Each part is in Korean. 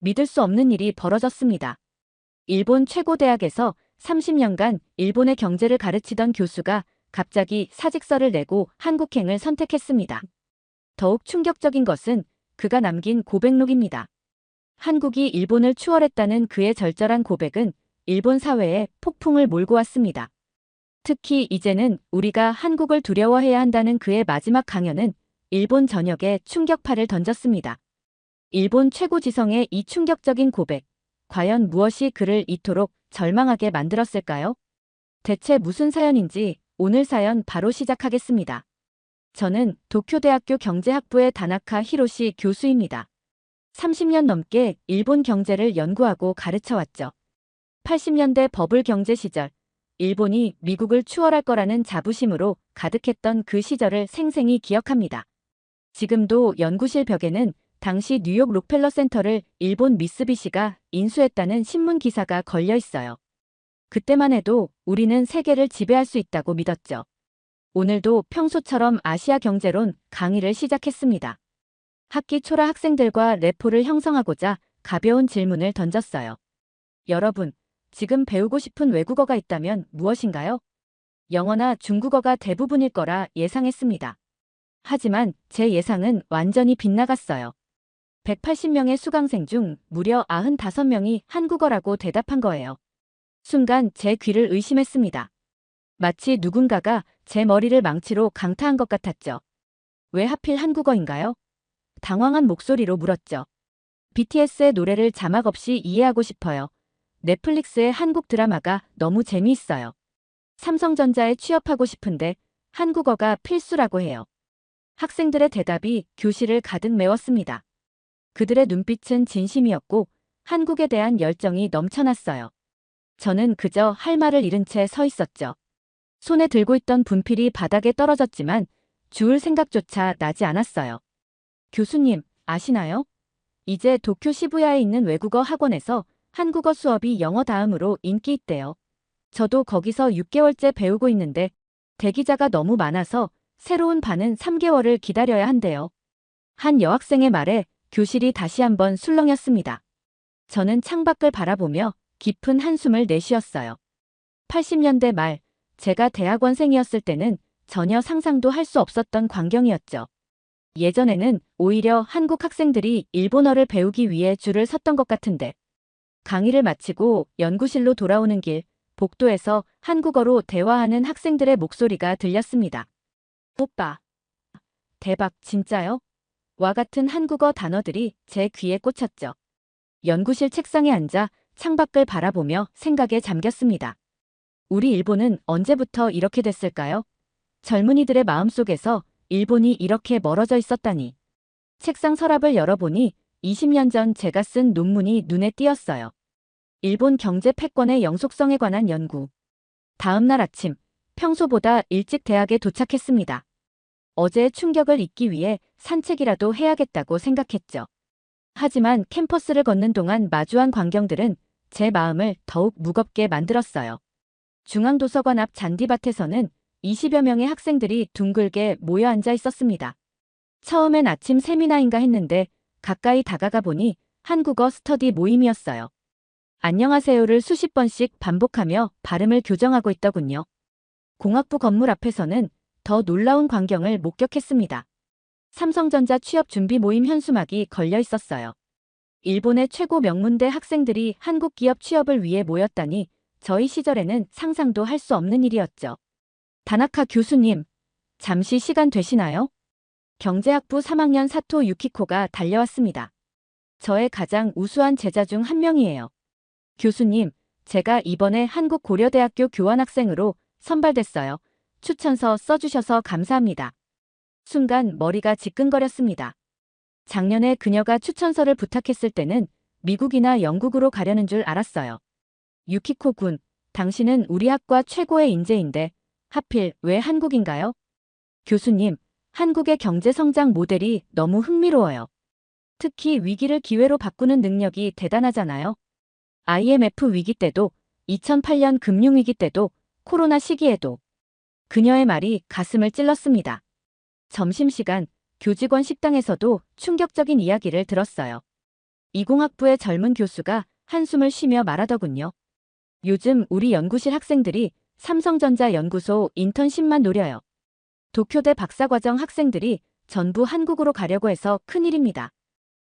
믿을 수 없는 일이 벌어졌습니다. 일본 최고 대학에서 30년간 일본의 경제를 가르치던 교수가 갑자기 사직서를 내고 한국행을 선택했습니다. 더욱 충격적인 것은 그가 남긴 고백록입니다. 한국이 일본을 추월했다는 그의 절절한 고백은 일본 사회에 폭풍을 몰고 왔습니다. 특히 이제는 우리가 한국을 두려워해야 한다는 그의 마지막 강연은 일본 전역에 충격파를 던졌습니다. 일본 최고 지성의 이 충격적인 고백, 과연 무엇이 그를 이토록 절망하게 만들었을까요? 대체 무슨 사연인지 오늘 사연 바로 시작하겠습니다. 저는 도쿄대학교 경제학부의 다나카 히로시 교수입니다. 30년 넘게 일본 경제를 연구하고 가르쳐왔죠. 80년대 버블 경제 시절, 일본이 미국을 추월할 거라는 자부심으로 가득했던 그 시절을 생생히 기억합니다. 지금도 연구실 벽에는 당시 뉴욕 록펠러 센터를 일본 미쓰비시가 인수했다는 신문 기사가 걸려 있어요. 그때만 해도 우리는 세계를 지배할 수 있다고 믿었죠. 오늘도 평소처럼 아시아 경제론 강의를 시작했습니다. 학기 초라 학생들과 레포를 형성하고자 가벼운 질문을 던졌어요. 여러분, 지금 배우고 싶은 외국어가 있다면 무엇인가요? 영어나 중국어가 대부분일 거라 예상했습니다. 하지만 제 예상은 완전히 빗나갔어요. 180명의 수강생 중 무려 95명이 한국어라고 대답한 거예요. 순간 제 귀를 의심했습니다. 마치 누군가가 제 머리를 망치로 강타한 것 같았죠. 왜 하필 한국어인가요? 당황한 목소리로 물었죠. BTS의 노래를 자막 없이 이해하고 싶어요. 넷플릭스의 한국 드라마가 너무 재미있어요. 삼성전자에 취업하고 싶은데 한국어가 필수라고 해요. 학생들의 대답이 교실을 가득 메웠습니다. 그들의 눈빛은 진심이었고 한국에 대한 열정이 넘쳐났어요. 저는 그저 할 말을 잃은 채 서 있었죠. 손에 들고 있던 분필이 바닥에 떨어졌지만 주울 생각조차 나지 않았어요. 교수님, 아시나요? 이제 도쿄 시부야에 있는 외국어 학원에서 한국어 수업이 영어 다음으로 인기 있대요. 저도 거기서 6개월째 배우고 있는데 대기자가 너무 많아서 새로운 반은 3개월을 기다려야 한대요. 한 여학생의 말에 교실이 다시 한번 술렁였습니다. 저는 창밖을 바라보며 깊은 한숨을 내쉬었어요. 80년대 말, 제가 대학원생이었을 때는 전혀 상상도 할 수 없었던 광경이었죠. 예전에는 오히려 한국 학생들이 일본어를 배우기 위해 줄을 섰던 것 같은데 강의를 마치고 연구실로 돌아오는 길, 복도에서 한국어로 대화하는 학생들의 목소리가 들렸습니다. 오빠. 대박, 진짜요? 와 같은 한국어 단어들이 제 귀에 꽂혔죠. 연구실 책상에 앉아 창밖을 바라보며 생각에 잠겼습니다. 우리 일본은 언제부터 이렇게 됐을까요? 젊은이들의 마음속에서 일본이 이렇게 멀어져 있었다니. 책상 서랍을 열어보니 20년 전 제가 쓴 논문이 눈에 띄었어요. 일본 경제 패권의 영속성에 관한 연구. 다음 날 아침, 평소보다 일찍 대학에 도착했습니다. 어제의 충격을 잊기 위해 산책이라도 해야겠다고 생각했죠. 하지만 캠퍼스를 걷는 동안 마주한 광경들은 제 마음을 더욱 무겁게 만들었어요. 중앙도서관 앞 잔디밭에서는 20여 명의 학생들이 둥글게 모여 앉아 있었습니다. 처음엔 아침 세미나인가 했는데 가까이 다가가 보니 한국어 스터디 모임이었어요. 안녕하세요를 수십 번씩 반복하며 발음을 교정하고 있더군요. 공학부 건물 앞에서는 더 놀라운 광경을 목격했습니다. 삼성전자 취업 준비 모임 현수막이 걸려 있었어요. 일본의 최고 명문대 학생들이 한국 기업 취업을 위해 모였다니 저희 시절에는 상상도 할 수 없는 일이었죠. 다나카 교수님, 잠시 시간 되시나요? 경제학부 3학년 사토 유키코가 달려왔습니다. 저의 가장 우수한 제자 중 한 명이에요. 교수님, 제가 이번에 한국고려대학교 교환학생으로 선발됐어요. 추천서 써주셔서 감사합니다. 순간 머리가 지끈거렸습니다. 작년에 그녀가 추천서를 부탁했을 때는 미국이나 영국으로 가려는 줄 알았어요. 유키코 군, 당신은 우리 학과 최고의 인재인데 하필 왜 한국인가요? 교수님, 한국의 경제 성장 모델이 너무 흥미로워요. 특히 위기를 기회로 바꾸는 능력이 대단하잖아요. IMF 위기 때도, 2008년 금융위기 때도, 코로나 시기에도. 그녀의 말이 가슴을 찔렀습니다. 점심시간, 교직원 식당에서도 충격적인 이야기를 들었어요. 이공학부의 젊은 교수가 한숨을 쉬며 말하더군요. 요즘 우리 연구실 학생들이 삼성전자 연구소 인턴십만 노려요. 도쿄대 박사과정 학생들이 전부 한국으로 가려고 해서 큰일입니다.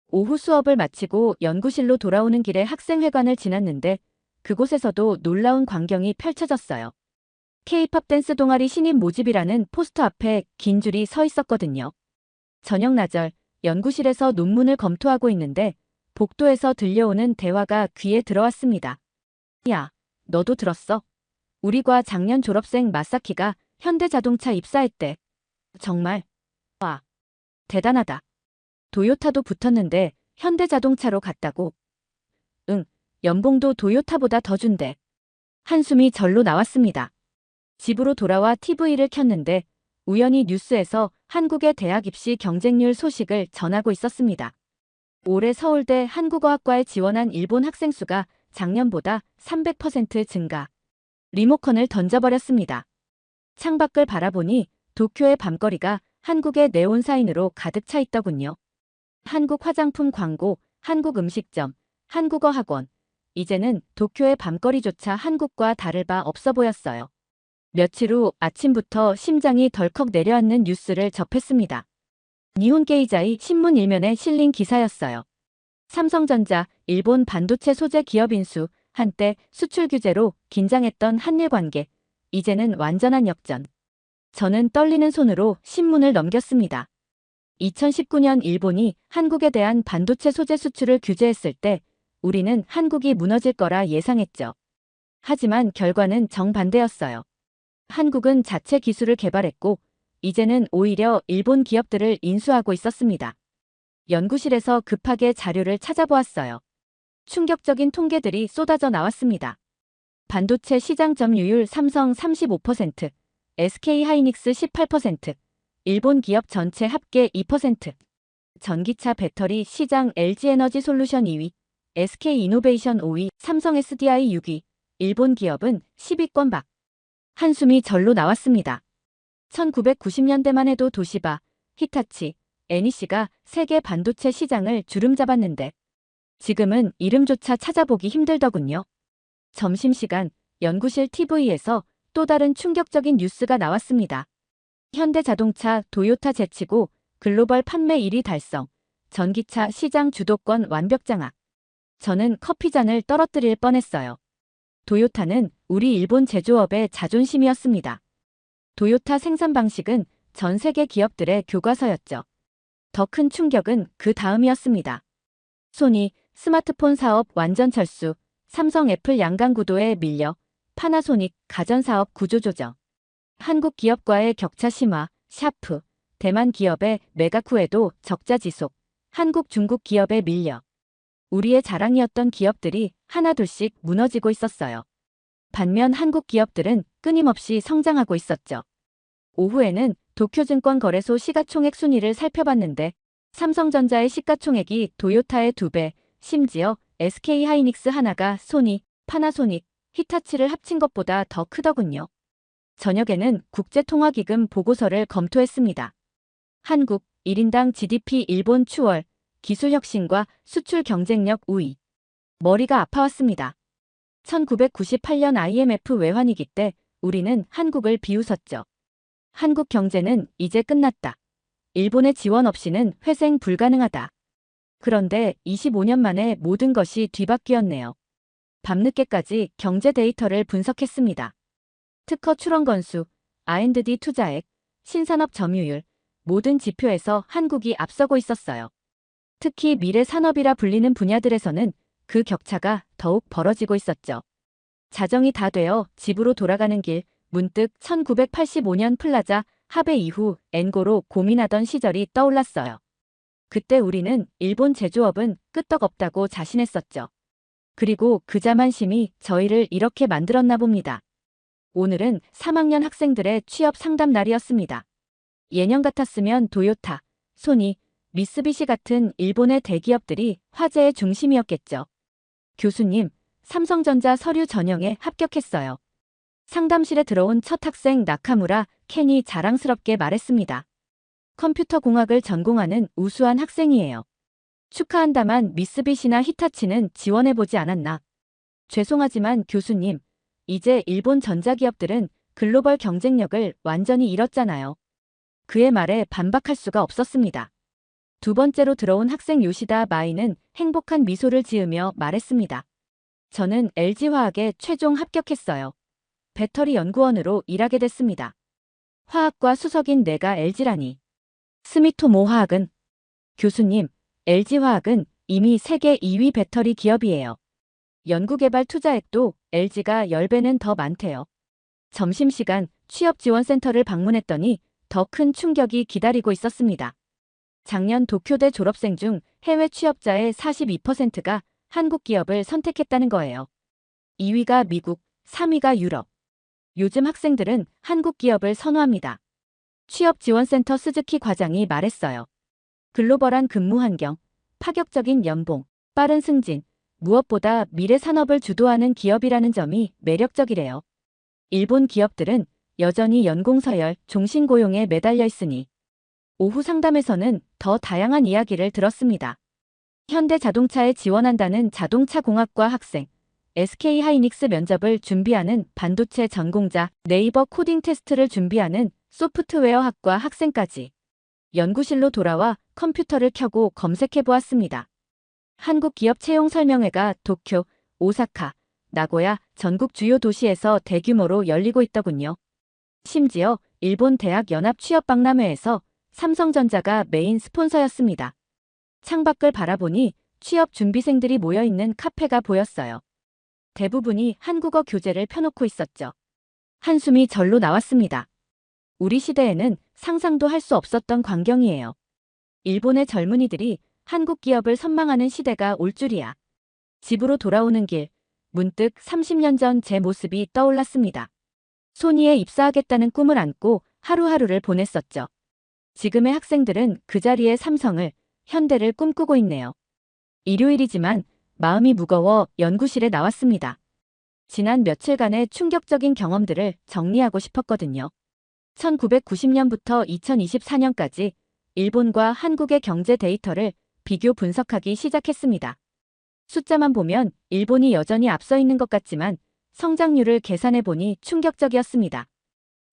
오후 수업을 마치고 연구실로 돌아오는 길에 학생회관을 지났는데 그곳에서도 놀라운 광경이 펼쳐졌어요. K-팝 댄스 동아리 신입 모집이라는 포스터 앞에 긴 줄이 서 있었거든요. 저녁 나절 연구실에서 논문을 검토하고 있는데 복도에서 들려오는 대화가 귀에 들어왔습니다. 야, 너도 들었어? 우리 과 작년 졸업생 마사키가 현대자동차 입사했대. 정말? 와, 대단하다. 도요타도 붙었는데 현대자동차로 갔다고? 응, 연봉도 도요타보다 더 준대. 한숨이 절로 나왔습니다. 집으로 돌아와 TV를 켰는데 우연히 뉴스에서 한국의 대학 입시 경쟁률 소식을 전하고 있었습니다. 올해 서울대 한국어학과에 지원한 일본 학생 수가 작년보다 300% 증가. 리모컨을 던져버렸습니다. 창밖을 바라보니 도쿄의 밤거리가 한국의 네온 사인으로 가득 차 있더군요. 한국 화장품 광고, 한국 음식점, 한국어 학원. 이제는 도쿄의 밤거리조차 한국과 다를 바 없어 보였어요. 며칠 후 아침부터 심장이 덜컥 내려앉는 뉴스를 접했습니다. 니혼게이자이 신문 일면에 실린 기사였어요. 삼성전자, 일본 반도체 소재 기업 인수, 한때 수출 규제로 긴장했던 한일 관계. 이제는 완전한 역전. 저는 떨리는 손으로 신문을 넘겼습니다. 2019년 일본이 한국에 대한 반도체 소재 수출을 규제했을 때 우리는 한국이 무너질 거라 예상했죠. 하지만 결과는 정반대였어요. 한국은 자체 기술을 개발했고 이제는 오히려 일본 기업들을 인수하고 있었습니다. 연구실에서 급하게 자료를 찾아보았어요. 충격적인 통계들이 쏟아져 나왔습니다. 반도체 시장 점유율 삼성 35%, SK 하이닉스 18%, 일본 기업 전체 합계 2%, 전기차 배터리 시장 LG에너지솔루션 2위, SK이노베이션 5위, 삼성 SDI 6위, 일본 기업은 10위권 밖. 한숨이 절로 나왔습니다. 1990년대만 해도 도시바, 히타치, NEC가 세계 반도체 시장을 주름잡았는데 지금은 이름조차 찾아보기 힘들더군요. 점심시간 연구실 TV에서 또 다른 충격적인 뉴스가 나왔습니다. 현대자동차 도요타 제치고 글로벌 판매 1위 달성, 전기차 시장 주도권 완벽 장악. 저는 커피잔을 떨어뜨릴 뻔했어요. 도요타는 우리 일본 제조업의 자존심이었습니다. 도요타 생산 방식은 전 세계 기업들의 교과서였죠. 더 큰 충격은 그 다음이었습니다. 소니, 스마트폰 사업 완전 철수, 삼성 애플 양강 구도에 밀려 파나소닉 가전사업 구조조정. 한국 기업과의 격차 심화, 샤프, 대만 기업의 메가쿠에도 적자 지속, 한국 중국 기업에 밀려 우리의 자랑이었던 기업들이 하나둘씩 무너지고 있었어요. 반면 한국 기업들은 끊임없이 성장하고 있었죠. 오후에는 도쿄증권거래소 시가총액 순위를 살펴봤는데 삼성전자의 시가총액이 도요타의 2배, 심지어 SK하이닉스 하나가 소니, 파나소닉, 히타치를 합친 것보다 더 크더군요. 저녁에는 국제통화기금 보고서를 검토했습니다. 한국 1인당 GDP 일본 추월, 기술혁신과 수출 경쟁력 우위. 머리가 아파왔습니다. 1998년 IMF 외환위기 때 우리는 한국을 비웃었죠. 한국 경제는 이제 끝났다. 일본의 지원 없이는 회생 불가능하다. 그런데 25년 만에 모든 것이 뒤바뀌었네요. 밤늦게까지 경제 데이터를 분석했습니다. 특허 출원 건수, R&D 투자액, 신산업 점유율, 모든 지표에서 한국이 앞서고 있었어요. 특히 미래 산업이라 불리는 분야들에서는 그 격차가 더욱 벌어지고 있었죠. 자정이 다 되어 집으로 돌아가는 길, 문득 1985년 플라자 합의 이후 엔고로 고민하던 시절이 떠올랐어요. 그때 우리는 일본 제조업은 끄떡없다고 자신했었죠. 그리고 그 자만심이 저희를 이렇게 만들었나 봅니다. 오늘은 3학년 학생들의 취업 상담 날이었습니다. 예년 같았으면 도요타, 소니, 미쓰비시 같은 일본의 대기업들이 화제의 중심이었겠죠. 교수님, 삼성전자 서류 전형에 합격했어요. 상담실에 들어온 첫 학생 나카무라 켄이 자랑스럽게 말했습니다. 컴퓨터 공학을 전공하는 우수한 학생이에요. 축하한다만 미쓰비시나 히타치는 지원해보지 않았나. 죄송하지만 교수님, 이제 일본 전자기업들은 글로벌 경쟁력을 완전히 잃었잖아요. 그의 말에 반박할 수가 없었습니다. 두 번째로 들어온 학생 요시다 마이는 행복한 미소를 지으며 말했습니다. 저는 LG화학에 최종 합격했어요. 배터리 연구원으로 일하게 됐습니다. 화학과 수석인 내가 LG라니. 스미토모 화학은? 교수님, LG화학은 이미 세계 2위 배터리 기업이에요. 연구개발 투자액도 LG가 10배는 더 많대요. 점심시간 취업지원센터를 방문했더니 더 큰 충격이 기다리고 있었습니다. 작년 도쿄대 졸업생 중 해외 취업자의 42%가 한국 기업을 선택했다는 거예요. 2위가 미국, 3위가 유럽. 요즘 학생들은 한국 기업을 선호합니다. 취업지원센터 스즈키 과장이 말했어요. 글로벌한 근무 환경, 파격적인 연봉, 빠른 승진, 무엇보다 미래 산업을 주도하는 기업이라는 점이 매력적이래요. 일본 기업들은 여전히 연공서열, 종신고용에 매달려 있으니 오후 상담에서는 더 다양한 이야기를 들었습니다. 현대자동차에 지원한다는 자동차공학과 학생, SK하이닉스 면접을 준비하는 반도체 전공자, 네이버 코딩 테스트를 준비하는 소프트웨어학과 학생까지 연구실로 돌아와 컴퓨터를 켜고 검색해 보았습니다. 한국 기업 채용 설명회가 도쿄, 오사카, 나고야 전국 주요 도시에서 대규모로 열리고 있더군요. 심지어 일본 대학 연합 취업 박람회에서 삼성전자가 메인 스폰서였습니다. 창밖을 바라보니 취업 준비생들이 모여있는 카페가 보였어요. 대부분이 한국어 교재를 펴놓고 있었죠. 한숨이 절로 나왔습니다. 우리 시대에는 상상도 할 수 없었던 광경이에요. 일본의 젊은이들이 한국 기업을 선망하는 시대가 올 줄이야. 집으로 돌아오는 길, 문득 30년 전 제 모습이 떠올랐습니다. 소니에 입사하겠다는 꿈을 안고 하루하루를 보냈었죠. 지금의 학생들은 그 자리에 삼성을, 현대를 꿈꾸고 있네요. 일요일이지만 마음이 무거워 연구실에 나왔습니다. 지난 며칠간의 충격적인 경험들을 정리하고 싶었거든요. 1990년부터 2024년까지 일본과 한국의 경제 데이터를 비교 분석하기 시작했습니다. 숫자만 보면 일본이 여전히 앞서 있는 것 같지만 성장률을 계산해보니 충격적이었습니다.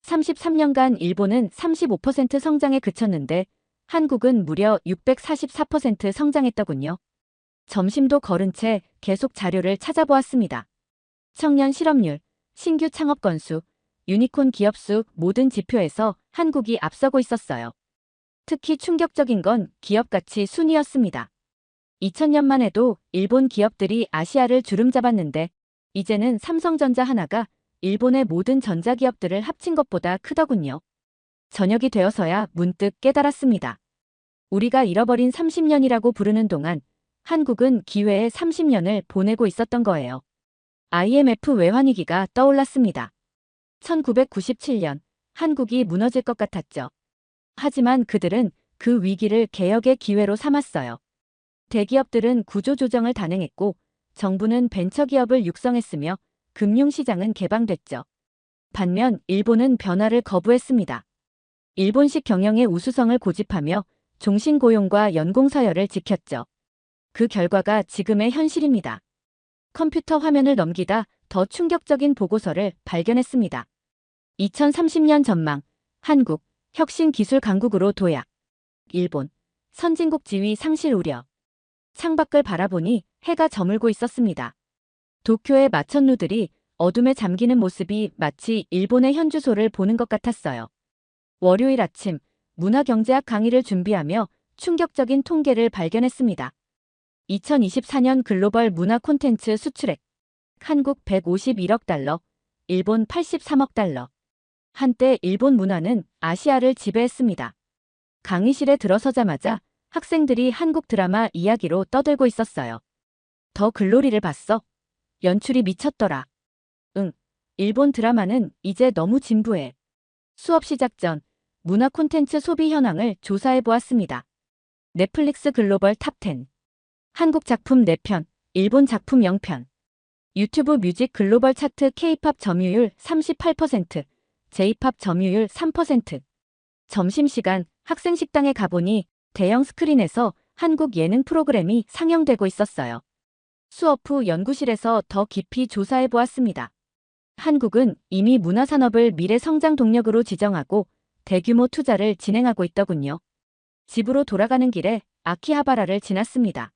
33년간 일본은 35% 성장에 그쳤는데 한국은 무려 644% 성장했더군요. 점심도 거른 채 계속 자료를 찾아보았습니다. 청년 실업률, 신규 창업 건수, 유니콘 기업 수 모든 지표에서 한국이 앞서고 있었어요. 특히 충격적인 건 기업 가치 순위였습니다. 2000년만 해도 일본 기업들이 아시아를 주름잡았는데 이제는 삼성전자 하나가 일본의 모든 전자기업들을 합친 것보다 크더군요. 저녁이 되어서야 문득 깨달았습니다. 우리가 잃어버린 30년이라고 부르는 동안 한국은 기회의 30년을 보내고 있었던 거예요. IMF 외환위기가 떠올랐습니다. 1997년 한국이 무너질 것 같았죠. 하지만 그들은 그 위기를 개혁의 기회로 삼았어요. 대기업들은 구조조정을 단행했고 정부는 벤처기업을 육성했으며 금융시장은 개방됐죠. 반면 일본은 변화를 거부했습니다. 일본식 경영의 우수성을 고집하며 종신고용과 연공서열을 지켰죠. 그 결과가 지금의 현실입니다. 컴퓨터 화면을 넘기다 더 충격적인 보고서를 발견했습니다. 2030년 전망, 한국, 혁신기술 강국으로 도약. 일본, 선진국 지위 상실 우려. 창밖을 바라보니 해가 저물고 있었습니다. 도쿄의 마천루들이 어둠에 잠기는 모습이 마치 일본의 현주소를 보는 것 같았어요. 월요일 아침, 문화경제학 강의를 준비하며 충격적인 통계를 발견했습니다. 2024년 글로벌 문화 콘텐츠 수출액. 한국 151억 달러, 일본 83억 달러. 한때 일본 문화는 아시아를 지배했습니다. 강의실에 들어서자마자 학생들이 한국 드라마 이야기로 떠들고 있었어요. 더 글로리를 봤어? 연출이 미쳤더라. 응, 일본 드라마는 이제 너무 진부해. 수업 시작 전 문화 콘텐츠 소비 현황을 조사해 보았습니다. 넷플릭스 글로벌 탑10. 한국 작품 4편, 일본 작품 0편. 유튜브 뮤직 글로벌 차트 K-팝 점유율 38%, J-팝 점유율 3%. 점심시간 학생 식당에 가보니 대형 스크린에서 한국 예능 프로그램이 상영되고 있었어요. 수업 후 연구실에서 더 깊이 조사해 보았습니다. 한국은 이미 문화산업을 미래 성장 동력으로 지정하고 대규모 투자를 진행하고 있더군요. 집으로 돌아가는 길에 아키하바라를 지났습니다.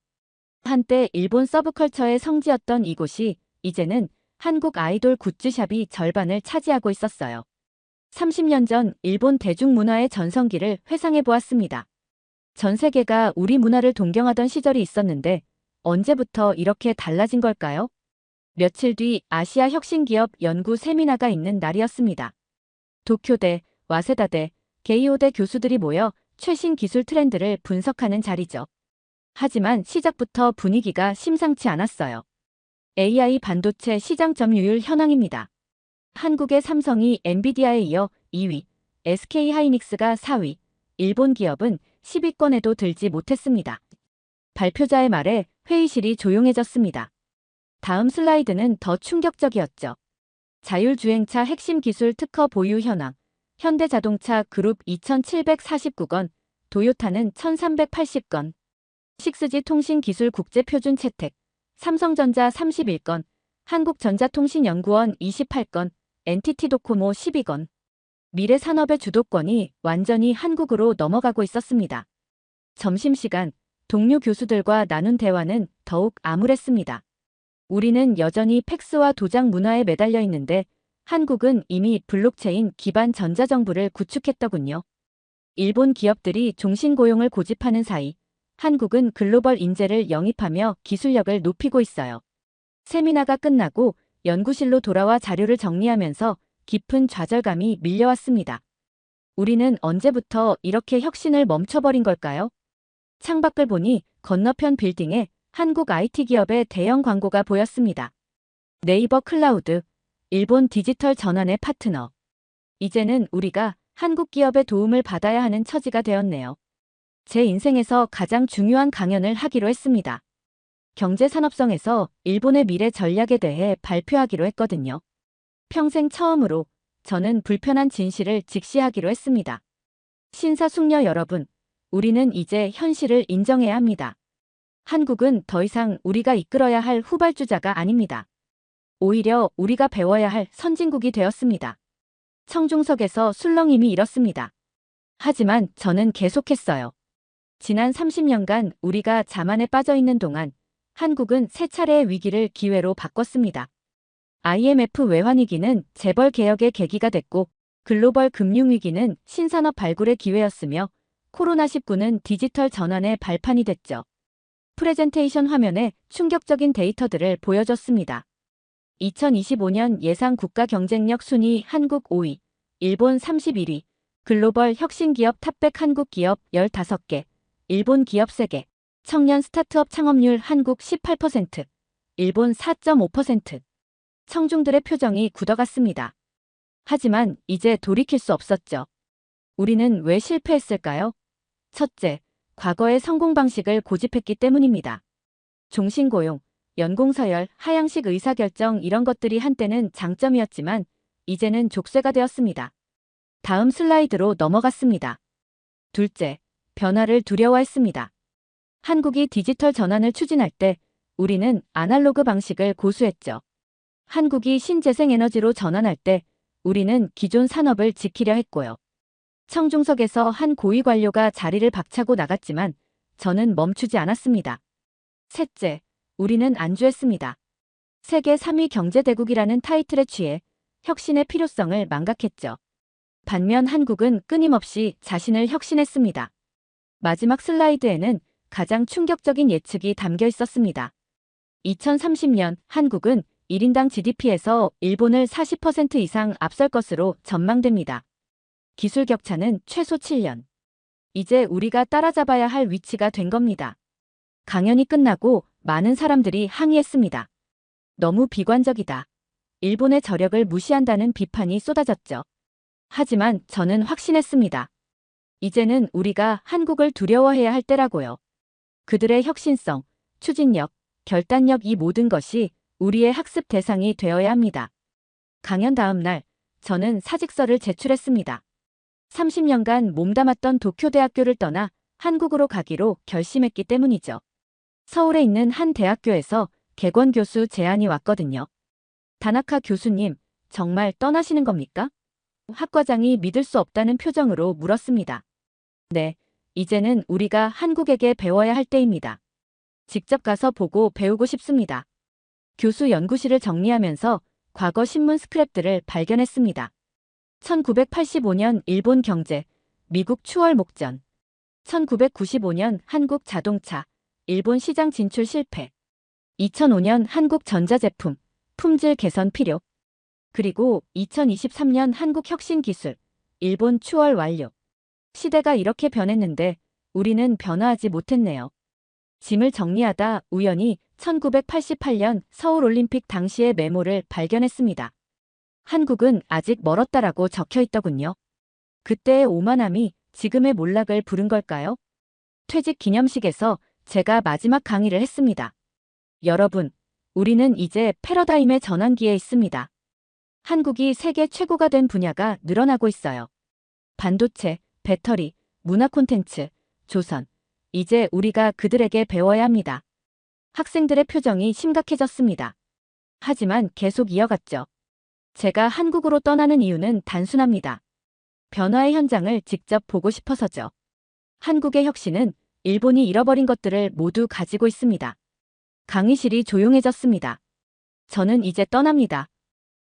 한때 일본 서브컬처의 성지였던 이곳이 이제는 한국 아이돌 굿즈샵이 절반을 차지하고 있었어요. 30년 전 일본 대중문화의 전성기를 회상해 보았습니다. 전 세계가 우리 문화를 동경하던 시절이 있었는데 언제부터 이렇게 달라진 걸까요? 며칠 뒤 아시아 혁신기업 연구 세미나가 있는 날이었습니다. 도쿄대, 와세다대, 게이오대 교수들이 모여 최신 기술 트렌드를 분석하는 자리죠. 하지만 시작부터 분위기가 심상치 않았어요. AI 반도체 시장 점유율 현황입니다. 한국의 삼성이 엔비디아에 이어 2위, SK하이닉스가 4위, 일본 기업은 10위권에도 들지 못했습니다. 발표자의 말에 회의실이 조용해졌습니다. 다음 슬라이드는 더 충격적이었죠. 자율주행차 핵심 기술 특허 보유 현황, 현대자동차 그룹 2749건, 도요타는 1380건, 식스지 통신기술 국제표준 채택, 삼성전자 31건, 한국전자통신연구원 28건, NTT도코모 12건. 미래 산업의 주도권이 완전히 한국으로 넘어가고 있었습니다. 점심시간, 동료 교수들과 나눈 대화는 더욱 암울했습니다. 우리는 여전히 팩스와 도장 문화에 매달려 있는데 한국은 이미 블록체인 기반 전자정부를 구축했더군요. 일본 기업들이 종신고용을 고집하는 사이 한국은 글로벌 인재를 영입하며 기술력을 높이고 있어요. 세미나가 끝나고 연구실로 돌아와 자료를 정리하면서 깊은 좌절감이 밀려왔습니다. 우리는 언제부터 이렇게 혁신을 멈춰버린 걸까요? 창밖을 보니 건너편 빌딩에 한국 IT 기업의 대형 광고가 보였습니다. 네이버 클라우드, 일본 디지털 전환의 파트너. 이제는 우리가 한국 기업의 도움을 받아야 하는 처지가 되었네요. 제 인생에서 가장 중요한 강연을 하기로 했습니다. 경제산업성에서 일본의 미래 전략에 대해 발표하기로 했거든요. 평생 처음으로 저는 불편한 진실을 직시하기로 했습니다. 신사숙녀 여러분, 우리는 이제 현실을 인정해야 합니다. 한국은 더 이상 우리가 이끌어야 할 후발주자가 아닙니다. 오히려 우리가 배워야 할 선진국이 되었습니다. 청중석에서 술렁임이 일었습니다. 하지만 저는 계속했어요. 지난 30년간 우리가 자만에 빠져 있는 동안 한국은 세 차례의 위기를 기회로 바꿨습니다. IMF 외환위기는 재벌 개혁의 계기가 됐고 글로벌 금융위기는 신산업 발굴의 기회였으며 코로나19는 디지털 전환의 발판이 됐죠. 프레젠테이션 화면에 충격적인 데이터들을 보여줬습니다. 2025년 예상 국가 경쟁력 순위 한국 5위, 일본 31위, 글로벌 혁신기업 탑100 한국 기업 15개, 일본 기업 3개, 청년 스타트업 창업률 한국 18%, 일본 4.5%. 청중들의 표정이 굳어갔습니다. 하지만 이제 돌이킬 수 없었죠. 우리는 왜 실패했을까요? 첫째, 과거의 성공 방식을 고집했기 때문입니다. 종신고용, 연공서열, 하향식 의사결정 이런 것들이 한때는 장점이었지만 이제는 족쇄가 되었습니다. 다음 슬라이드로 넘어갔습니다. 둘째, 변화를 두려워했습니다. 한국이 디지털 전환을 추진할 때 우리는 아날로그 방식을 고수했죠. 한국이 신재생에너지로 전환할 때 우리는 기존 산업을 지키려 했고요. 청중석에서 한 고위 관료가 자리를 박차고 나갔지만 저는 멈추지 않았습니다. 셋째, 우리는 안주했습니다. 세계 3위 경제대국이라는 타이틀에 취해 혁신의 필요성을 망각했죠. 반면 한국은 끊임없이 자신을 혁신했습니다. 마지막 슬라이드에는 가장 충격적인 예측이 담겨 있었습니다. 2030년 한국은 1인당 GDP에서 일본을 40% 이상 앞설 것으로 전망됩니다. 기술 격차는 최소 7년. 이제 우리가 따라잡아야 할 위치가 된 겁니다. 강연이 끝나고 많은 사람들이 항의했습니다. 너무 비관적이다. 일본의 저력을 무시한다는 비판이 쏟아졌죠. 하지만 저는 확신했습니다. 이제는 우리가 한국을 두려워해야 할 때라고요. 그들의 혁신성, 추진력, 결단력 이 모든 것이 우리의 학습 대상이 되어야 합니다. 강연 다음 날 저는 사직서를 제출했습니다. 30년간 몸담았던 도쿄대학교를 떠나 한국으로 가기로 결심했기 때문이죠. 서울에 있는 한 대학교에서 객원 교수 제안이 왔거든요. 다나카 교수님, 정말 떠나시는 겁니까? 학과장이 믿을 수 없다는 표정으로 물었습니다. 네, 이제는 우리가 한국에게 배워야 할 때입니다. 직접 가서 보고 배우고 싶습니다. 교수 연구실을 정리하면서 과거 신문 스크랩들을 발견했습니다. 1985년 일본 경제, 미국 추월 목전. 1995년 한국 자동차, 일본 시장 진출 실패. 2005년 한국 전자제품, 품질 개선 필요. 그리고 2023년 한국 혁신 기술, 일본 추월 완료. 시대가 이렇게 변했는데 우리는 변화하지 못했네요. 짐을 정리하다 우연히 1988년 서울올림픽 당시의 메모를 발견했습니다. 한국은 아직 멀었다라고 적혀 있더군요. 그때의 오만함이 지금의 몰락을 부른 걸까요? 퇴직 기념식에서 제가 마지막 강의를 했습니다. 여러분, 우리는 이제 패러다임의 전환기에 있습니다. 한국이 세계 최고가 된 분야가 늘어나고 있어요. 반도체, 배터리, 문화 콘텐츠, 조선. 이제 우리가 그들에게 배워야 합니다. 학생들의 표정이 심각해졌습니다. 하지만 계속 이어갔죠. 제가 한국으로 떠나는 이유는 단순합니다. 변화의 현장을 직접 보고 싶어서죠. 한국의 혁신은 일본이 잃어버린 것들을 모두 가지고 있습니다. 강의실이 조용해졌습니다. 저는 이제 떠납니다.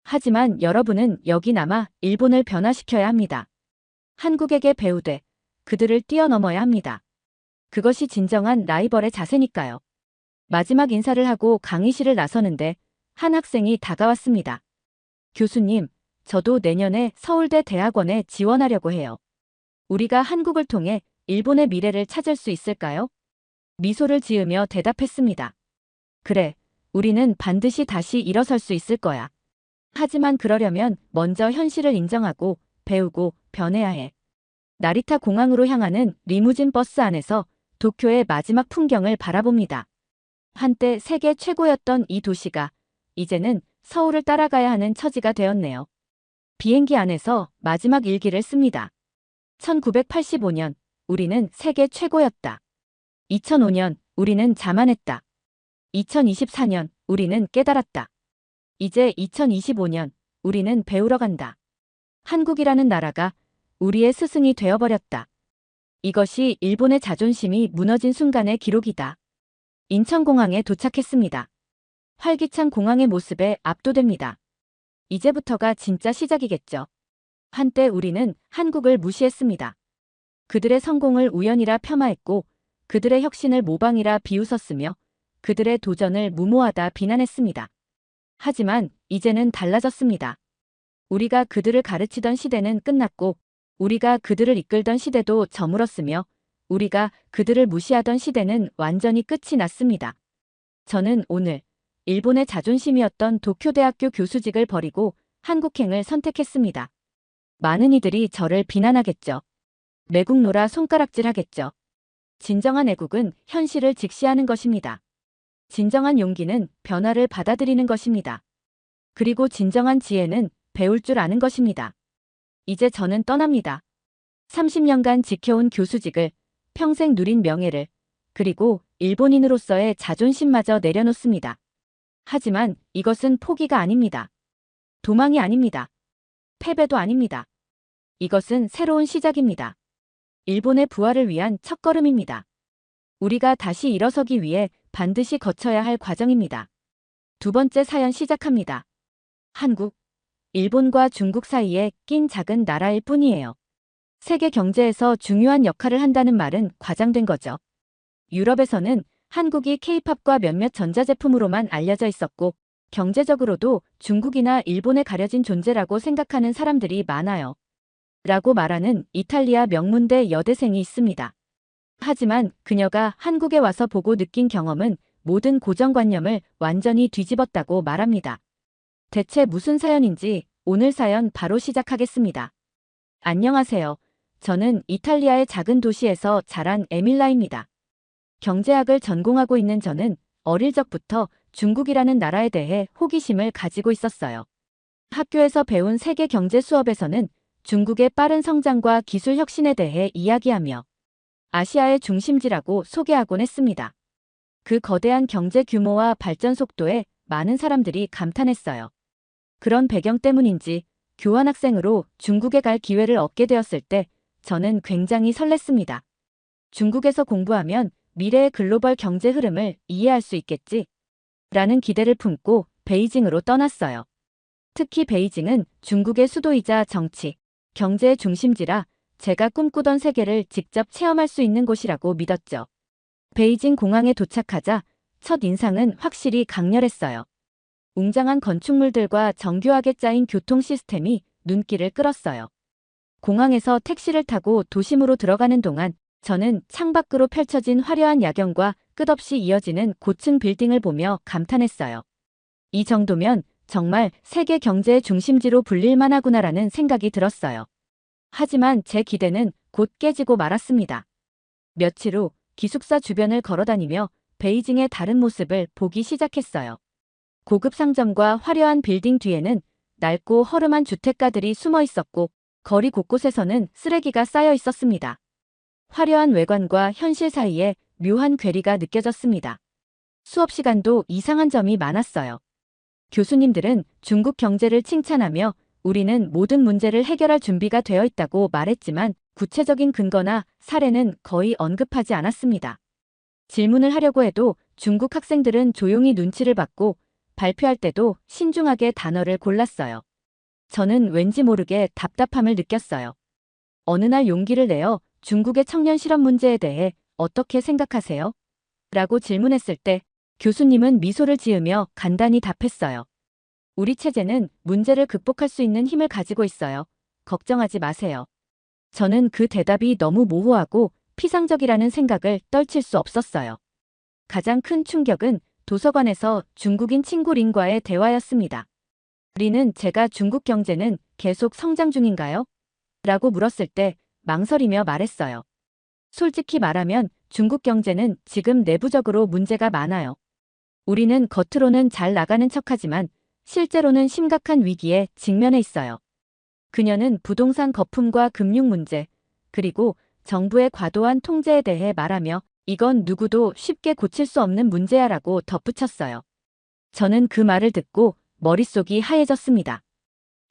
하지만 여러분은 여기 남아 일본을 변화시켜야 합니다. 한국에게 배우되 그들을 뛰어넘어야 합니다. 그것이 진정한 라이벌의 자세니까요. 마지막 인사를 하고 강의실을 나서는데 한 학생이 다가왔습니다. 교수님, 저도 내년에 서울대 대학원에 지원하려고 해요. 우리가 한국을 통해 일본의 미래를 찾을 수 있을까요? 미소를 지으며 대답했습니다. 그래, 우리는 반드시 다시 일어설 수 있을 거야. 하지만 그러려면 먼저 현실을 인정하고 배우고 변해야 해. 나리타 공항으로 향하는 리무진 버스 안에서 도쿄의 마지막 풍경을 바라봅니다. 한때 세계 최고였던 이 도시가 이제는 서울을 따라가야 하는 처지가 되었네요. 비행기 안에서 마지막 일기를 씁니다. 1985년, 우리는 세계 최고였다. 2005년, 우리는 자만했다. 2024년, 우리는 깨달았다. 이제 2025년, 우리는 배우러 간다. 한국이라는 나라가 우리의 스승이 되어버렸다. 이것이 일본의 자존심이 무너진 순간의 기록이다. 인천공항에 도착했습니다. 활기찬 공항의 모습에 압도됩니다. 이제부터가 진짜 시작이겠죠. 한때 우리는 한국을 무시했습니다. 그들의 성공을 우연이라 폄하했고 그들의 혁신을 모방이라 비웃었으며 그들의 도전을 무모하다 비난했습니다. 하지만 이제는 달라졌습니다. 우리가 그들을 가르치던 시대는 끝났고 우리가 그들을 이끌던 시대도 저물었으며 우리가 그들을 무시하던 시대는 완전히 끝이 났습니다. 저는 오늘 일본의 자존심이었던 도쿄대학교 교수직을 버리고 한국행을 선택했습니다. 많은 이들이 저를 비난하겠죠. 매국노라 손가락질하겠죠. 진정한 애국은 현실을 직시하는 것입니다. 진정한 용기는 변화를 받아들이는 것입니다. 그리고 진정한 지혜는 배울 줄 아는 것입니다. 이제 저는 떠납니다. 30년간 지켜온 교수직을, 평생 누린 명예를, 그리고 일본인으로서의 자존심마저 내려놓습니다. 하지만 이것은 포기가 아닙니다. 도망이 아닙니다. 패배도 아닙니다. 이것은 새로운 시작입니다. 일본의 부활을 위한 첫걸음입니다. 우리가 다시 일어서기 위해 반드시 거쳐야 할 과정입니다. 두 번째 사연 시작합니다. 한국, 일본과 중국 사이에 낀 작은 나라일 뿐이에요. 세계 경제에서 중요한 역할을 한다는 말은 과장된 거죠. 유럽에서는 한국이 K-팝과 몇몇 전자제품으로만 알려져 있었고 경제적으로도 중국이나 일본에 가려진 존재라고 생각하는 사람들이 많아요. 라고 말하는 이탈리아 명문대 여대생이 있습니다. 하지만 그녀가 한국에 와서 보고 느낀 경험은 모든 고정관념을 완전히 뒤집었다고 말합니다. 대체 무슨 사연인지 오늘 사연 바로 시작하겠습니다. 안녕하세요. 저는 이탈리아의 작은 도시에서 자란 에밀라입니다. 경제학을 전공하고 있는 저는 어릴 적부터 중국이라는 나라에 대해 호기심을 가지고 있었어요. 학교에서 배운 세계 경제 수업에서는 중국의 빠른 성장과 기술 혁신에 대해 이야기하며 아시아의 중심지라고 소개하곤 했습니다. 그 거대한 경제 규모와 발전 속도에 많은 사람들이 감탄했어요. 그런 배경 때문인지 교환학생으로 중국에 갈 기회를 얻게 되었을 때 저는 굉장히 설렜습니다. 중국에서 공부하면 미래의 글로벌 경제 흐름을 이해할 수 있겠지? 라는 기대를 품고 베이징으로 떠났어요. 특히 베이징은 중국의 수도이자 정치, 경제의 중심지라 제가 꿈꾸던 세계를 직접 체험할 수 있는 곳이라고 믿었죠. 베이징 공항에 도착하자 첫 인상은 확실히 강렬했어요. 웅장한 건축물들과 정교하게 짜인 교통 시스템이 눈길을 끌었어요. 공항에서 택시를 타고 도심으로 들어가는 동안 저는 창밖으로 펼쳐진 화려한 야경과 끝없이 이어지는 고층 빌딩을 보며 감탄했어요. 이 정도면 정말 세계 경제의 중심지로 불릴 만하구나라는 생각이 들었어요. 하지만 제 기대는 곧 깨지고 말았습니다. 며칠 후 기숙사 주변을 걸어다니며 베이징의 다른 모습을 보기 시작했어요. 고급 상점과 화려한 빌딩 뒤에는 낡고 허름한 주택가들이 숨어 있었고 거리 곳곳에서는 쓰레기가 쌓여 있었습니다. 화려한 외관과 현실 사이에 묘한 괴리가 느껴졌습니다. 수업 시간도 이상한 점이 많았어요. 교수님들은 중국 경제를 칭찬하며 우리는 모든 문제를 해결할 준비가 되어 있다고 말했지만 구체적인 근거나 사례는 거의 언급하지 않았습니다. 질문을 하려고 해도 중국 학생들은 조용히 눈치를 받고 발표할 때도 신중하게 단어를 골랐어요. 저는 왠지 모르게 답답함을 느꼈어요. 어느 날 용기를 내어 중국의 청년 실업 문제에 대해 어떻게 생각하세요? 라고 질문했을 때 교수님은 미소를 지으며 간단히 답했어요. 우리 체제는 문제를 극복할 수 있는 힘을 가지고 있어요. 걱정하지 마세요. 저는 그 대답이 너무 모호하고 피상적이라는 생각을 떨칠 수 없었어요. 가장 큰 충격은 도서관에서 중국인 친구 린과의 대화였습니다. 린은 제가 중국 경제는 계속 성장 중인가요? 라고 물었을 때 망설이며 말했어요. 솔직히 말하면 중국 경제는 지금 내부적으로 문제가 많아요. 우리는 겉으로는 잘 나가는 척하지만 실제로는 심각한 위기에 직면해 있어요. 그녀는 부동산 거품과 금융 문제, 그리고 정부의 과도한 통제에 대해 말하며 이건 누구도 쉽게 고칠 수 없는 문제야라고 덧붙였어요. 저는 그 말을 듣고 머릿속이 하얘졌습니다.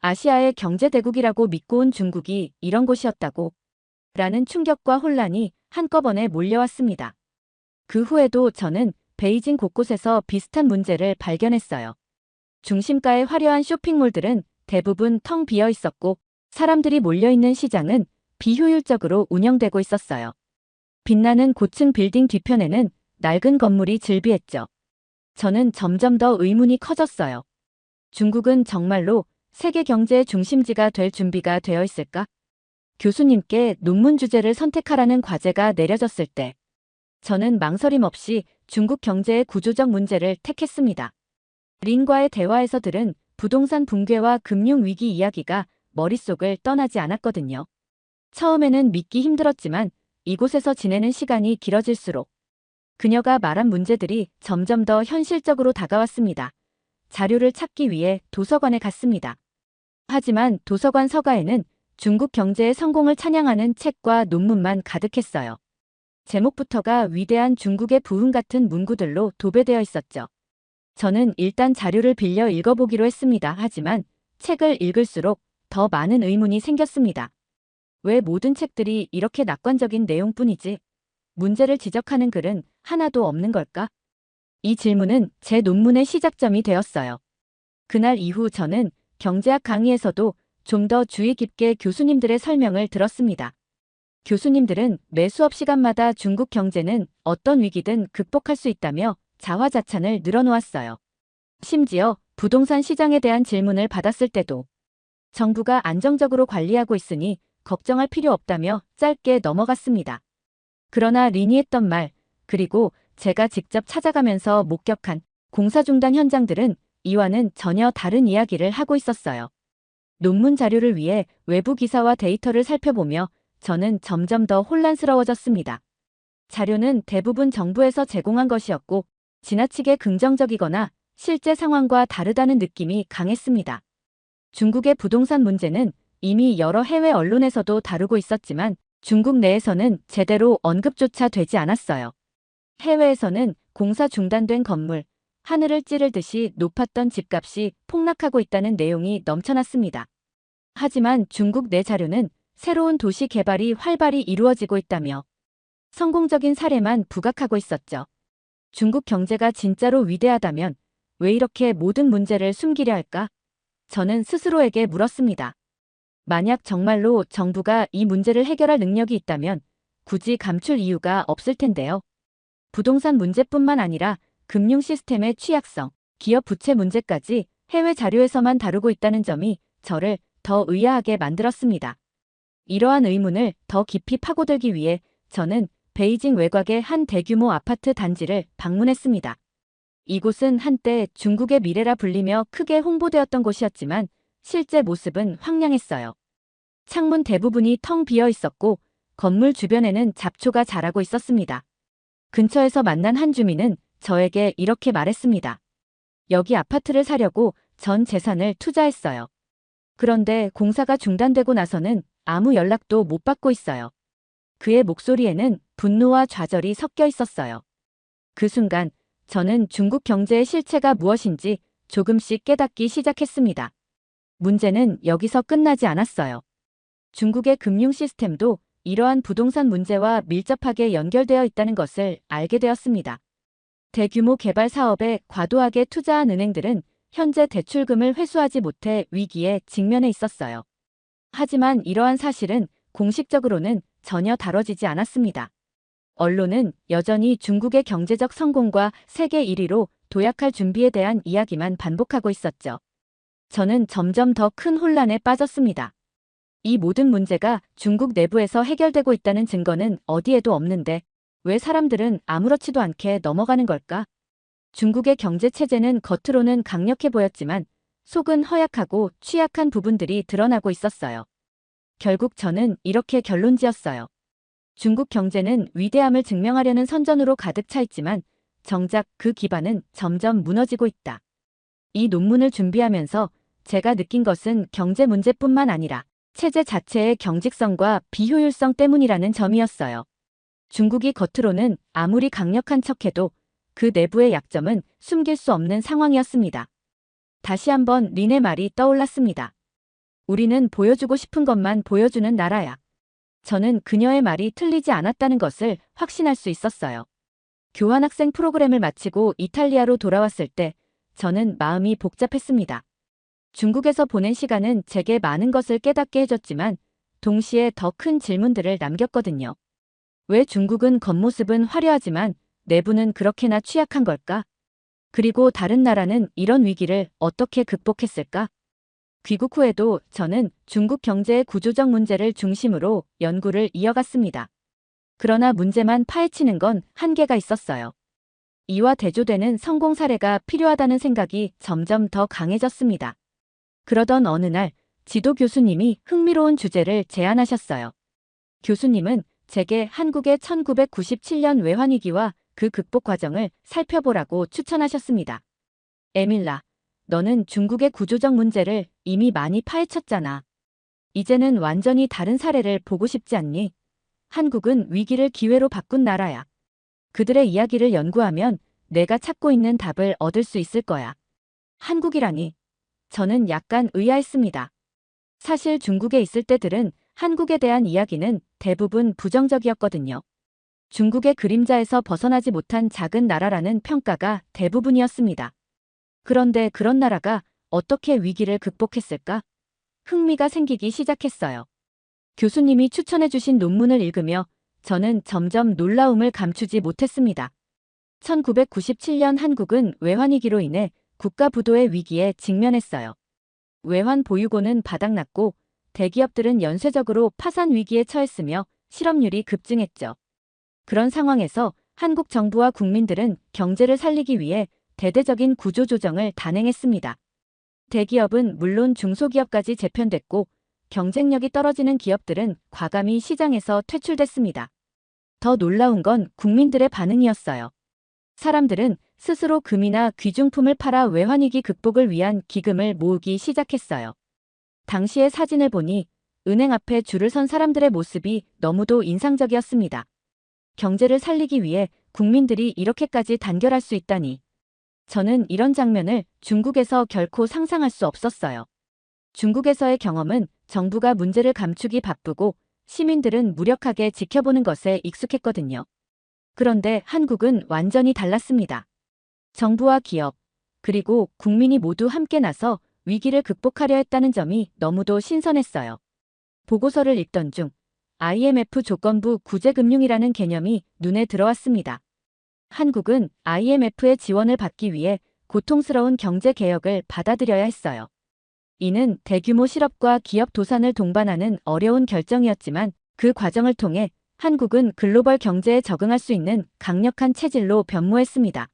아시아의 경제대국이라고 믿고 온 중국이 이런 곳이었다고? 라는 충격과 혼란이 한꺼번에 몰려왔습니다. 그 후에도 저는 베이징 곳곳에서 비슷한 문제를 발견했어요. 중심가의 화려한 쇼핑몰들은 대부분 텅 비어 있었고 사람들이 몰려있는 시장은 비효율적으로 운영되고 있었어요. 빛나는 고층 빌딩 뒤편에는 낡은 건물이 즐비했죠. 저는 점점 더 의문이 커졌어요. 중국은 정말로 세계 경제의 중심지가 될 준비가 되어 있을까? 교수님께 논문 주제를 선택하라는 과제가 내려졌을 때 저는 망설임 없이 중국 경제의 구조적 문제를 택했습니다. 린과의 대화에서 들은 부동산 붕괴와 금융 위기 이야기가 머릿속을 떠나지 않았거든요. 처음에는 믿기 힘들었지만 이곳에서 지내는 시간이 길어질수록 그녀가 말한 문제들이 점점 더 현실적으로 다가왔습니다. 자료를 찾기 위해 도서관에 갔습니다. 하지만 도서관 서가에는 중국 경제의 성공을 찬양하는 책과 논문만 가득했어요. 제목부터가 위대한 중국의 부흥 같은 문구들로 도배되어 있었죠. 저는 일단 자료를 빌려 읽어보기로 했습니다. 하지만 책을 읽을수록 더 많은 의문이 생겼습니다. 왜 모든 책들이 이렇게 낙관적인 내용뿐이지? 문제를 지적하는 글은 하나도 없는 걸까? 이 질문은 제 논문의 시작점이 되었어요. 그날 이후 저는 경제학 강의에서도 좀 더 주의 깊게 교수님들의 설명을 들었습니다. 교수님들은 매 수업 시간마다 중국 경제는 어떤 위기든 극복할 수 있다며 자화자찬을 늘어놓았어요. 심지어 부동산 시장에 대한 질문을 받았을 때도 정부가 안정적으로 관리하고 있으니 걱정할 필요 없다며 짧게 넘어갔습니다. 그러나 린이 했던 말, 그리고 제가 직접 찾아가면서 목격한 공사 중단 현장들은 이와는 전혀 다른 이야기를 하고 있었어요. 논문 자료를 위해 외부 기사와 데이터를 살펴보며 저는 점점 더 혼란스러워졌습니다. 자료는 대부분 정부에서 제공한 것이었고 지나치게 긍정적이거나 실제 상황과 다르다는 느낌이 강했습니다. 중국의 부동산 문제는 이미 여러 해외 언론에서도 다루고 있었지만 중국 내에서는 제대로 언급조차 되지 않았어요. 해외에서는 공사 중단된 건물, 하늘을 찌르듯이 높았던 집값이 폭락하고 있다는 내용이 넘쳐났습니다. 하지만 중국 내 자료는 새로운 도시 개발이 활발히 이루어지고 있다며 성공적인 사례만 부각하고 있었죠. 중국 경제가 진짜로 위대하다면 왜 이렇게 모든 문제를 숨기려 할까? 저는 스스로에게 물었습니다. 만약 정말로 정부가 이 문제를 해결할 능력이 있다면 굳이 감출 이유가 없을 텐데요. 부동산 문제뿐만 아니라 금융 시스템의 취약성, 기업 부채 문제까지 해외 자료에서만 다루고 있다는 점이 저를 더 의아하게 만들었습니다. 이러한 의문을 더 깊이 파고들기 위해 저는 베이징 외곽의 한 대규모 아파트 단지를 방문했습니다. 이곳은 한때 중국의 미래라 불리며 크게 홍보되었던 곳이었지만 실제 모습은 황량했어요. 창문 대부분이 텅 비어 있었고 건물 주변에는 잡초가 자라고 있었습니다. 근처에서 만난 한 주민은 저에게 이렇게 말했습니다. 여기 아파트를 사려고 전 재산을 투자했어요. 그런데 공사가 중단되고 나서는 아무 연락도 못 받고 있어요. 그의 목소리에는 분노와 좌절이 섞여 있었어요. 그 순간 저는 중국 경제의 실체가 무엇인지 조금씩 깨닫기 시작했습니다. 문제는 여기서 끝나지 않았어요. 중국의 금융 시스템도 이러한 부동산 문제와 밀접하게 연결되어 있다는 것을 알게 되었습니다. 대규모 개발 사업에 과도하게 투자한 은행들은 현재 대출금을 회수하지 못해 위기에 직면해 있었어요. 하지만 이러한 사실은 공식적으로는 전혀 다뤄지지 않았습니다. 언론은 여전히 중국의 경제적 성공과 세계 1위로 도약할 준비에 대한 이야기만 반복하고 있었죠. 저는 점점 더 큰 혼란에 빠졌습니다. 이 모든 문제가 중국 내부에서 해결되고 있다는 증거는 어디에도 없는데 왜 사람들은 아무렇지도 않게 넘어가는 걸까? 중국의 경제 체제는 겉으로는 강력해 보였지만 속은 허약하고 취약한 부분들이 드러나고 있었어요. 결국 저는 이렇게 결론지었어요. 중국 경제는 위대함을 증명하려는 선전으로 가득 차 있지만 정작 그 기반은 점점 무너지고 있다. 이 논문을 준비하면서 제가 느낀 것은 경제 문제뿐만 아니라 체제 자체의 경직성과 비효율성 때문이라는 점이었어요. 중국이 겉으로는 아무리 강력한 척해도 그 내부의 약점은 숨길 수 없는 상황이었습니다. 다시 한번 린의 말이 떠올랐습니다. 우리는 보여주고 싶은 것만 보여주는 나라야. 저는 그녀의 말이 틀리지 않았다는 것을 확신할 수 있었어요. 교환학생 프로그램을 마치고 이탈리아로 돌아왔을 때 저는 마음이 복잡했습니다. 중국에서 보낸 시간은 제게 많은 것을 깨닫게 해줬지만 동시에 더 큰 질문들을 남겼거든요. 왜 중국은 겉모습은 화려하지만 내부는 그렇게나 취약한 걸까? 그리고 다른 나라는 이런 위기를 어떻게 극복했을까? 귀국 후에도 저는 중국 경제의 구조적 문제를 중심으로 연구를 이어갔습니다. 그러나 문제만 파헤치는 건 한계가 있었어요. 이와 대조되는 성공 사례가 필요하다는 생각이 점점 더 강해졌습니다. 그러던 어느 날 지도 교수님이 흥미로운 주제를 제안하셨어요. 교수님은 제게 한국의 1997년 외환위기와 그 극복 과정을 살펴보라고 추천하셨습니다. 에밀라, 너는 중국의 구조적 문제를 이미 많이 파헤쳤잖아. 이제는 완전히 다른 사례를 보고 싶지 않니? 한국은 위기를 기회로 바꾼 나라야. 그들의 이야기를 연구하면 내가 찾고 있는 답을 얻을 수 있을 거야. 한국이라니. 저는 약간 의아했습니다. 사실 중국에 있을 때들은 한국에 대한 이야기는 대부분 부정적이었거든요. 중국의 그림자에서 벗어나지 못한 작은 나라라는 평가가 대부분이었습니다. 그런데 그런 나라가 어떻게 위기를 극복했을까? 흥미가 생기기 시작했어요. 교수님이 추천해주신 논문을 읽으며 저는 점점 놀라움을 감추지 못했습니다. 1997년 한국은 외환위기로 인해 국가 부도의 위기에 직면했어요. 외환 보유고는 바닥났고 대기업들은 연쇄적으로 파산 위기에 처했으며 실업률이 급증했죠. 그런 상황에서 한국 정부와 국민들은 경제를 살리기 위해 대대적인 구조조정을 단행했습니다. 대기업은 물론 중소기업까지 재편됐고 경쟁력이 떨어지는 기업들은 과감히 시장에서 퇴출됐습니다. 더 놀라운 건 국민들의 반응이었어요. 사람들은 스스로 금이나 귀중품을 팔아 외환위기 극복을 위한 기금을 모으기 시작했어요. 당시의 사진을 보니 은행 앞에 줄을 선 사람들의 모습이 너무도 인상적이었습니다. 경제를 살리기 위해 국민들이 이렇게까지 단결할 수 있다니. 저는 이런 장면을 중국에서 결코 상상할 수 없었어요. 중국에서의 경험은 정부가 문제를 감추기 바쁘고 시민들은 무력하게 지켜보는 것에 익숙했거든요. 그런데 한국은 완전히 달랐습니다. 정부와 기업, 그리고 국민이 모두 함께 나서 위기를 극복하려 했다는 점이 너무도 신선했어요. 보고서를 읽던 중 IMF 조건부 구제금융이라는 개념이 눈에 들어왔습니다. 한국은 IMF의 지원을 받기 위해 고통스러운 경제개혁을 받아들여야 했어요. 이는 대규모 실업과 기업 도산을 동반하는 어려운 결정이었지만 그 과정을 통해 한국은 글로벌 경제에 적응할 수 있는 강력한 체질로 변모했습니다.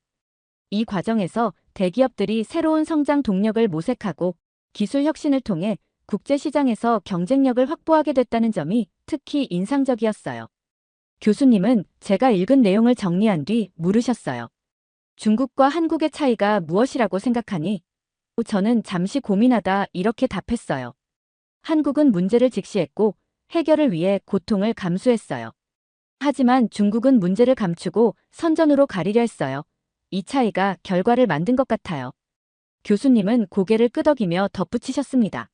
이 과정에서 대기업들이 새로운 성장 동력을 모색하고 기술 혁신을 통해 국제시장에서 경쟁력을 확보하게 됐다는 점이 특히 인상적이었어요. 교수님은 제가 읽은 내용을 정리한 뒤 물으셨어요. 중국과 한국의 차이가 무엇이라고 생각하니? 저는 잠시 고민하다 이렇게 답했어요. 한국은 문제를 직시했고 해결을 위해 고통을 감수했어요. 하지만 중국은 문제를 감추고 선전으로 가리려 했어요. 이 차이가 결과를 만든 것 같아요. 교수님은 고개를 끄덕이며 덧붙이셨습니다.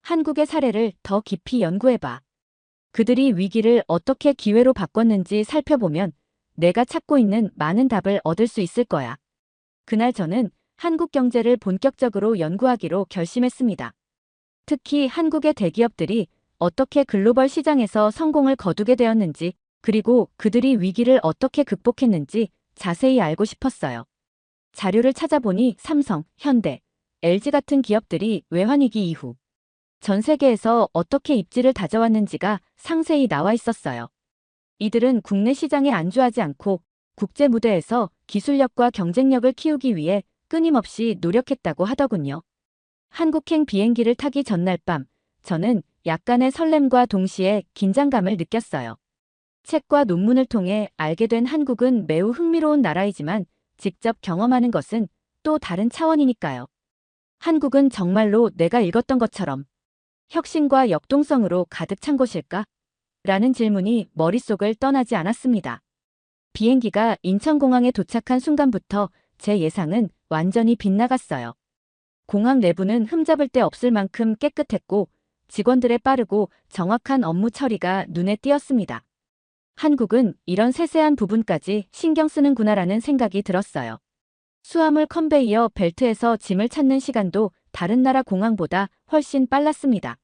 한국의 사례를 더 깊이 연구해봐. 그들이 위기를 어떻게 기회로 바꿨는지 살펴보면 내가 찾고 있는 많은 답을 얻을 수 있을 거야. 그날 저는 한국 경제를 본격적으로 연구하기로 결심했습니다. 특히 한국의 대기업들이 어떻게 글로벌 시장에서 성공을 거두게 되었는지, 그리고 그들이 위기를 어떻게 극복했는지 자세히 알고 싶었어요. 자료를 찾아보니 삼성, 현대, LG 같은 기업들이 외환위기 이후 전 세계에서 어떻게 입지를 다져왔는지가 상세히 나와 있었어요. 이들은 국내 시장에 안주하지 않고 국제 무대에서 기술력과 경쟁력을 키우기 위해 끊임없이 노력했다고 하더군요. 한국행 비행기를 타기 전날 밤, 저는 약간의 설렘과 동시에 긴장감을 느꼈어요. 책과 논문을 통해 알게 된 한국은 매우 흥미로운 나라이지만 직접 경험하는 것은 또 다른 차원이니까요. 한국은 정말로 내가 읽었던 것처럼 혁신과 역동성으로 가득 찬 곳일까? 라는 질문이 머릿속을 떠나지 않았습니다. 비행기가 인천공항에 도착한 순간부터 제 예상은 완전히 빗나갔어요. 공항 내부는 흠잡을 데 없을 만큼 깨끗했고 직원들의 빠르고 정확한 업무 처리가 눈에 띄었습니다. 한국은 이런 세세한 부분까지 신경 쓰는구나라는 생각이 들었어요. 수화물 컨베이어 벨트에서 짐을 찾는 시간도 다른 나라 공항보다 훨씬 빨랐습니다.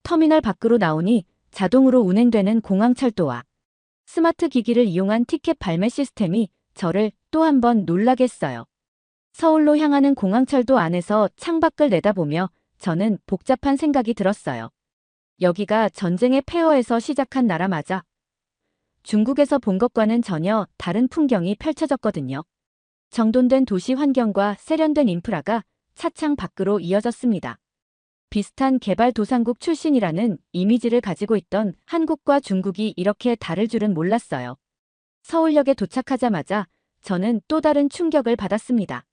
터미널 밖으로 나오니 자동으로 운행되는 공항철도와 스마트 기기를 이용한 티켓 발매 시스템이 저를 또 한 번 놀라게 했어요. 서울로 향하는 공항철도 안에서 창밖을 내다보며 저는 복잡한 생각이 들었어요. 여기가 전쟁의 폐허에서 시작한 나라 맞아? 중국에서 본 것과는 전혀 다른 풍경이 펼쳐졌거든요. 정돈된 도시 환경과 세련된 인프라가 차창 밖으로 이어졌습니다. 비슷한 개발도상국 출신이라는 이미지를 가지고 있던 한국과 중국이 이렇게 다를 줄은 몰랐어요. 서울역에 도착하자마자 저는 또 다른 충격을 받았습니다.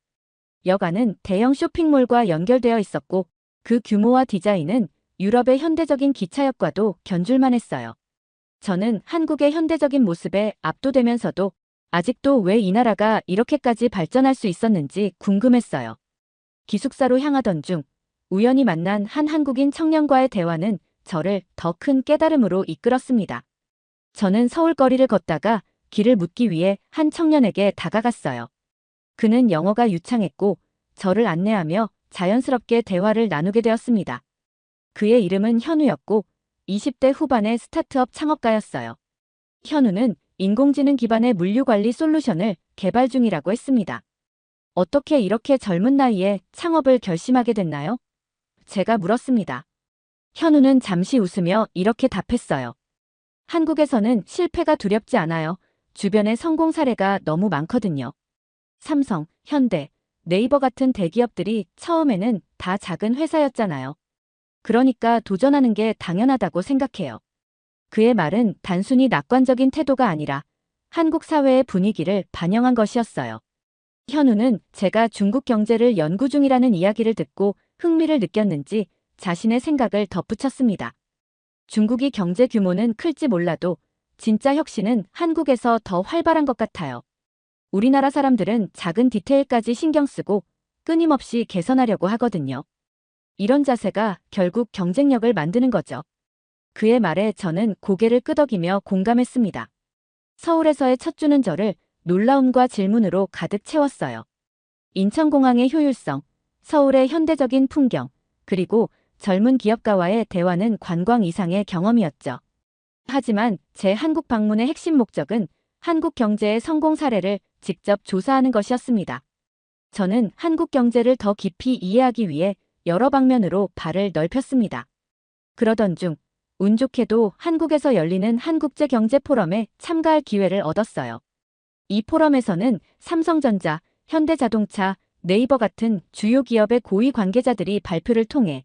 역 안은 대형 쇼핑몰과 연결되어 있었고 그 규모와 디자인은 유럽의 현대적인 기차역과도 견줄만 했어요. 저는 한국의 현대적인 모습에 압도되면서도 아직도 왜 이 나라가 이렇게까지 발전할 수 있었는지 궁금했어요. 기숙사로 향하던 중 우연히 만난 한 한국인 청년과의 대화는 저를 더 큰 깨달음으로 이끌었습니다. 저는 서울 거리를 걷다가 길을 묻기 위해 한 청년에게 다가갔어요. 그는 영어가 유창했고 저를 안내하며 자연스럽게 대화를 나누게 되었습니다. 그의 이름은 현우였고 20대 후반의 스타트업 창업가였어요. 현우는 인공지능 기반의 물류관리 솔루션을 개발 중이라고 했습니다. 어떻게 이렇게 젊은 나이에 창업을 결심하게 됐나요? 제가 물었습니다. 현우는 잠시 웃으며 이렇게 답했어요. 한국에서는 실패가 두렵지 않아요. 주변에 성공 사례가 너무 많거든요. 삼성, 현대, 네이버 같은 대기업들이 처음에는 다 작은 회사였잖아요. 그러니까 도전하는 게 당연하다고 생각해요. 그의 말은 단순히 낙관적인 태도가 아니라 한국 사회의 분위기를 반영한 것이었어요. 현우는 제가 중국 경제를 연구 중이라는 이야기를 듣고 흥미를 느꼈는지 자신의 생각을 덧붙였습니다. 중국이 경제 규모는 클지 몰라도 진짜 혁신은 한국에서 더 활발한 것 같아요. 우리나라 사람들은 작은 디테일까지 신경 쓰고 끊임없이 개선하려고 하거든요. 이런 자세가 결국 경쟁력을 만드는 거죠. 그의 말에 저는 고개를 끄덕이며 공감했습니다. 서울에서의 첫 주는 저를 놀라움과 질문으로 가득 채웠어요. 인천공항의 효율성, 서울의 현대적인 풍경, 그리고 젊은 기업가와의 대화는 관광 이상의 경험이었죠. 하지만 제 한국 방문의 핵심 목적은 한국 경제의 성공 사례를 직접 조사하는 것이었습니다. 저는 한국 경제를 더 깊이 이해하기 위해 여러 방면으로 발을 넓혔습니다. 그러던 중 운 좋게도 한국에서 열리는 한국제경제포럼에 참가할 기회를 얻었어요. 이 포럼에서는 삼성전자, 현대자동차, 네이버 같은 주요 기업의 고위 관계자들이 발표를 통해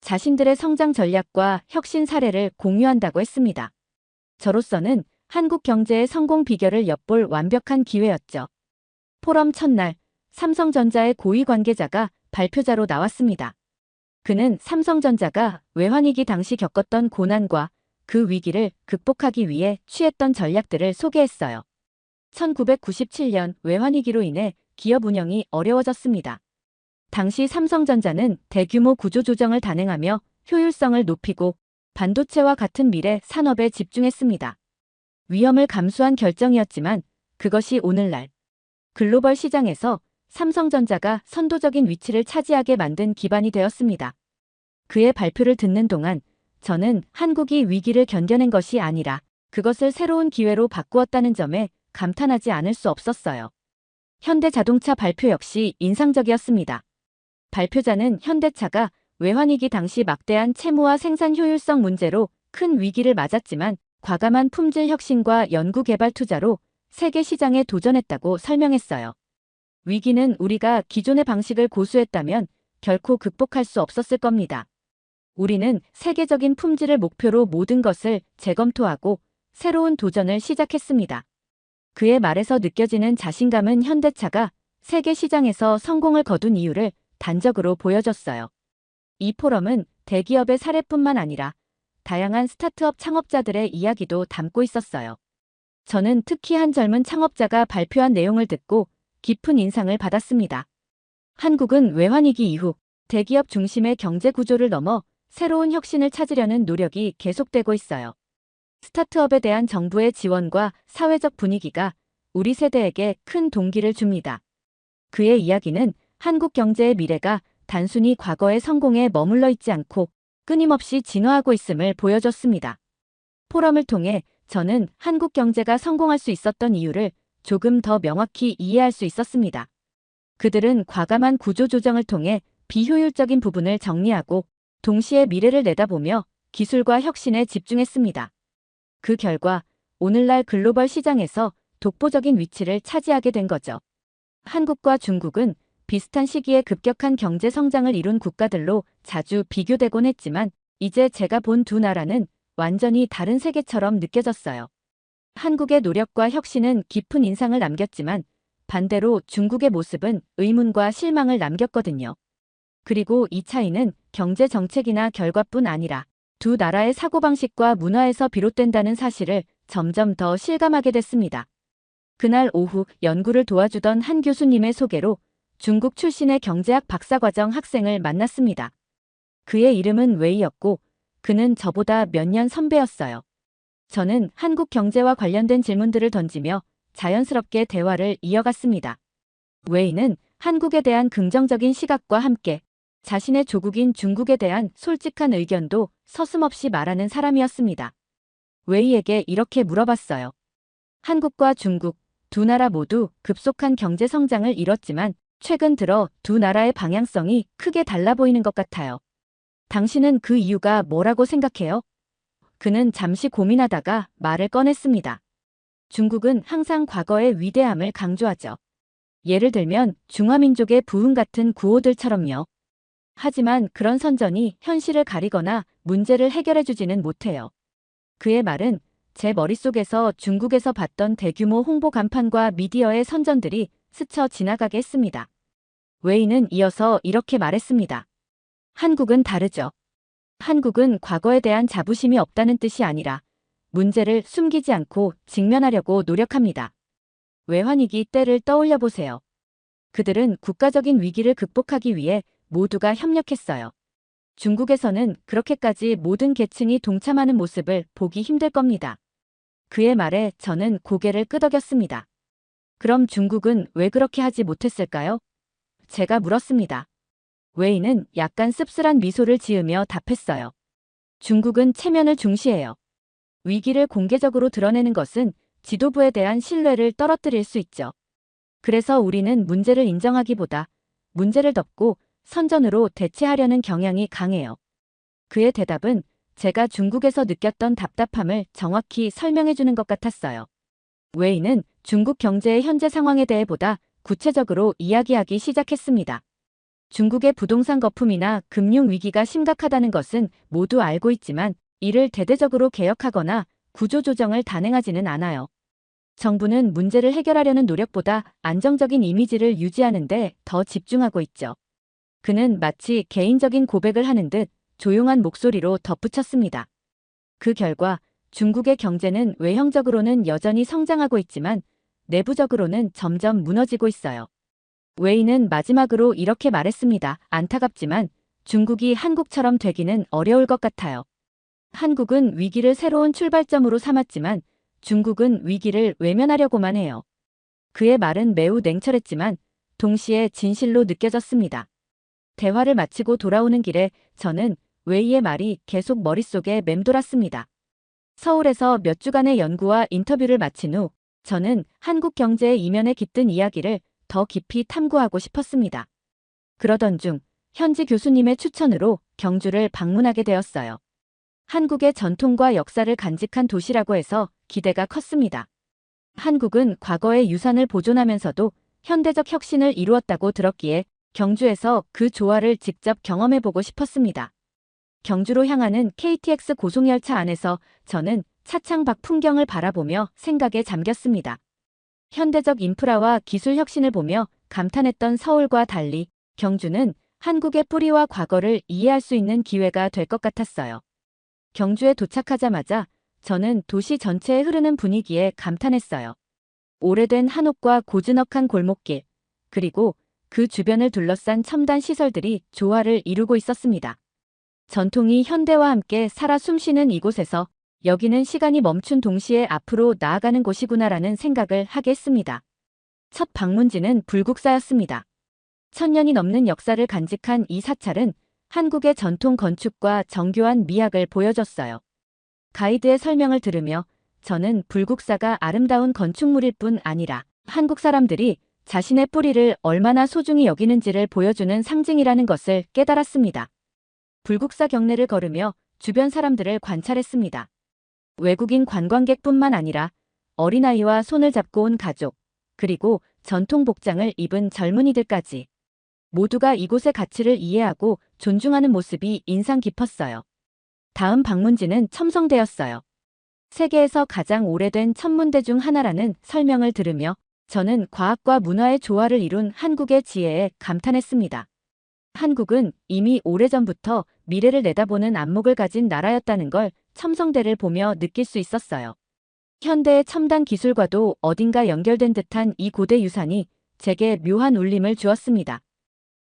자신들의 성장 전략과 혁신 사례를 공유한다고 했습니다. 저로서는 한국 경제의 성공 비결을 엿볼 완벽한 기회였죠. 포럼 첫날, 삼성전자의 고위 관계자가 발표자로 나왔습니다. 그는 삼성전자가 외환위기 당시 겪었던 고난과 그 위기를 극복하기 위해 취했던 전략들을 소개했어요. 1997년 외환위기로 인해 기업 운영이 어려워졌습니다. 당시 삼성전자는 대규모 구조조정을 단행하며 효율성을 높이고 반도체와 같은 미래 산업에 집중했습니다. 위험을 감수한 결정이었지만 그것이 오늘날 글로벌 시장에서 삼성전자가 선도적인 위치를 차지하게 만든 기반이 되었습니다. 그의 발표를 듣는 동안 저는 한국이 위기를 견뎌낸 것이 아니라 그것을 새로운 기회로 바꾸었다는 점에 감탄하지 않을 수 없었어요. 현대자동차 발표 역시 인상적이었습니다. 발표자는 현대차가 외환위기 당시 막대한 채무와 생산 효율성 문제로 큰 위기를 맞았지만 과감한 품질 혁신과 연구개발 투자로 세계 시장에 도전했다고 설명했어요. 위기는 우리가 기존의 방식을 고수했다면 결코 극복할 수 없었을 겁니다. 우리는 세계적인 품질을 목표로 모든 것을 재검토하고 새로운 도전을 시작했습니다. 그의 말에서 느껴지는 자신감은 현대차가 세계 시장에서 성공을 거둔 이유를 단적으로 보여줬어요. 이 포럼은 대기업의 사례뿐만 아니라 다양한 스타트업 창업자들의 이야기도 담고 있었어요. 저는 특히 한 젊은 창업자가 발표한 내용을 듣고 깊은 인상을 받았습니다. 한국은 외환위기 이후 대기업 중심의 경제 구조를 넘어 새로운 혁신을 찾으려는 노력이 계속되고 있어요. 스타트업에 대한 정부의 지원과 사회적 분위기가 우리 세대에게 큰 동기를 줍니다. 그의 이야기는 한국 경제의 미래가 단순히 과거의 성공에 머물러 있지 않고 끊임없이 진화하고 있음을 보여줬습니다. 포럼을 통해 저는 한국 경제가 성공할 수 있었던 이유를 조금 더 명확히 이해할 수 있었습니다. 그들은 과감한 구조조정을 통해 비효율적인 부분을 정리하고 동시에 미래를 내다보며 기술과 혁신에 집중했습니다. 그 결과 오늘날 글로벌 시장에서 독보적인 위치를 차지하게 된 거죠. 한국과 중국은 비슷한 시기에 급격한 경제 성장을 이룬 국가들로 자주 비교되곤 했지만 이제 제가 본 두 나라는 완전히 다른 세계처럼 느껴졌어요. 한국의 노력과 혁신은 깊은 인상을 남겼지만 반대로 중국의 모습은 의문과 실망을 남겼거든요. 그리고 이 차이는 경제 정책이나 결과뿐 아니라 두 나라의 사고방식과 문화에서 비롯된다는 사실을 점점 더 실감하게 됐습니다. 그날 오후 연구를 도와주던 한 교수님의 소개로 중국 출신의 경제학 박사과정 학생을 만났습니다. 그의 이름은 웨이였고 그는 저보다 몇 년 선배였어요. 저는 한국 경제와 관련된 질문들을 던지며 자연스럽게 대화를 이어갔습니다. 웨이는 한국에 대한 긍정적인 시각과 함께 자신의 조국인 중국에 대한 솔직한 의견도 서슴없이 말하는 사람이었습니다. 웨이에게 이렇게 물어봤어요. 한국과 중국 두 나라 모두 급속한 경제 성장을 이뤘지만 최근 들어 두 나라의 방향성이 크게 달라 보이는 것 같아요. 당신은 그 이유가 뭐라고 생각해요? 그는 잠시 고민하다가 말을 꺼냈습니다. 중국은 항상 과거의 위대함을 강조하죠. 예를 들면 중화민족의 부흥 같은 구호들처럼요. 하지만 그런 선전이 현실을 가리거나 문제를 해결해주지는 못해요. 그의 말은 제 머릿속에서 중국에서 봤던 대규모 홍보 간판과 미디어의 선전들이 스쳐 지나가게 했습니다. 웨이는 이어서 이렇게 말했습니다. 한국은 다르죠. 한국은 과거에 대한 자부심이 없다는 뜻이 아니라 문제를 숨기지 않고 직면하려고 노력합니다. 외환위기 때를 떠올려 보세요. 그들은 국가적인 위기를 극복하기 위해 모두가 협력했어요. 중국에서는 그렇게까지 모든 계층이 동참하는 모습을 보기 힘들 겁니다. 그의 말에 저는 고개를 끄덕였습니다. 그럼 중국은 왜 그렇게 하지 못했을까요? 제가 물었습니다. 웨이는 약간 씁쓸한 미소를 지으며 답했어요. 중국은 체면을 중시해요. 위기를 공개적으로 드러내는 것은 지도부에 대한 신뢰를 떨어뜨릴 수 있죠. 그래서 우리는 문제를 인정하기보다 문제를 덮고 선전으로 대체하려는 경향이 강해요. 그의 대답은 제가 중국에서 느꼈던 답답함을 정확히 설명해 주는 것 같았어요. 웨이는 중국 경제의 현재 상황에 대해 보다 구체적으로 이야기하기 시작했습니다. 중국의 부동산 거품이나 금융 위기가 심각하다는 것은 모두 알고 있지만 이를 대대적으로 개혁하거나 구조조정을 단행하지는 않아요. 정부는 문제를 해결하려는 노력보다 안정적인 이미지를 유지하는 데 더 집중하고 있죠. 그는 마치 개인적인 고백을 하는 듯 조용한 목소리로 덧붙였습니다. 그 결과 중국의 경제는 외형적으로는 여전히 성장하고 있지만 내부적으로는 점점 무너지고 있어요. 웨이는 마지막으로 이렇게 말했습니다. 안타깝지만 중국이 한국처럼 되기는 어려울 것 같아요. 한국은 위기를 새로운 출발점으로 삼았지만 중국은 위기를 외면하려고만 해요. 그의 말은 매우 냉철했지만 동시에 진실로 느껴졌습니다. 대화를 마치고 돌아오는 길에 저는 웨이의 말이 계속 머릿속에 맴돌았습니다. 서울에서 몇 주간의 연구와 인터뷰를 마친 후 저는 한국 경제의 이면에 깃든 이야기를 더 깊이 탐구하고 싶었습니다. 그러던 중 현지 교수님의 추천으로 경주를 방문하게 되었어요. 한국의 전통과 역사를 간직한 도시라고 해서 기대가 컸습니다. 한국은 과거의 유산을 보존하면서도 현대적 혁신을 이루었다고 들었기에 경주에서 그 조화를 직접 경험해보고 싶었습니다. 경주로 향하는 KTX 고속열차 안에서 저는 차창 밖 풍경을 바라보며 생각에 잠겼습니다. 현대적 인프라와 기술 혁신을 보며 감탄했던 서울과 달리 경주는 한국의 뿌리와 과거를 이해할 수 있는 기회가 될 것 같았어요. 경주에 도착하자마자 저는 도시 전체에 흐르는 분위기에 감탄했어요. 오래된 한옥과 고즈넉한 골목길, 그리고 그 주변을 둘러싼 첨단 시설들이 조화를 이루고 있었습니다. 전통이 현대와 함께 살아 숨쉬는 이곳에서 여기는 시간이 멈춘 동시에 앞으로 나아가는 곳이구나라는 생각을 하게 했습니다. 첫 방문지는 불국사였습니다. 1000년이 넘는 역사를 간직한 이 사찰은 한국의 전통 건축과 정교한 미학을 보여줬어요. 가이드의 설명을 들으며 저는 불국사가 아름다운 건축물일 뿐 아니라 한국 사람들이 자신의 뿌리를 얼마나 소중히 여기는지를 보여주는 상징이라는 것을 깨달았습니다. 불국사 경내를 걸으며 주변 사람들을 관찰했습니다. 외국인 관광객뿐만 아니라 어린아이와 손을 잡고 온 가족, 그리고 전통 복장을 입은 젊은이들까지 모두가 이곳의 가치를 이해하고 존중하는 모습이 인상 깊었어요. 다음 방문지는 첨성대였어요. 세계에서 가장 오래된 천문대 중 하나라는 설명을 들으며 저는 과학과 문화의 조화를 이룬 한국의 지혜에 감탄했습니다. 한국은 이미 오래전부터 미래를 내다보는 안목을 가진 나라였다는 걸 첨성대를 보며 느낄 수 있었어요. 현대의 첨단 기술과도 어딘가 연결된 듯한 이 고대 유산이 제게 묘한 울림을 주었습니다.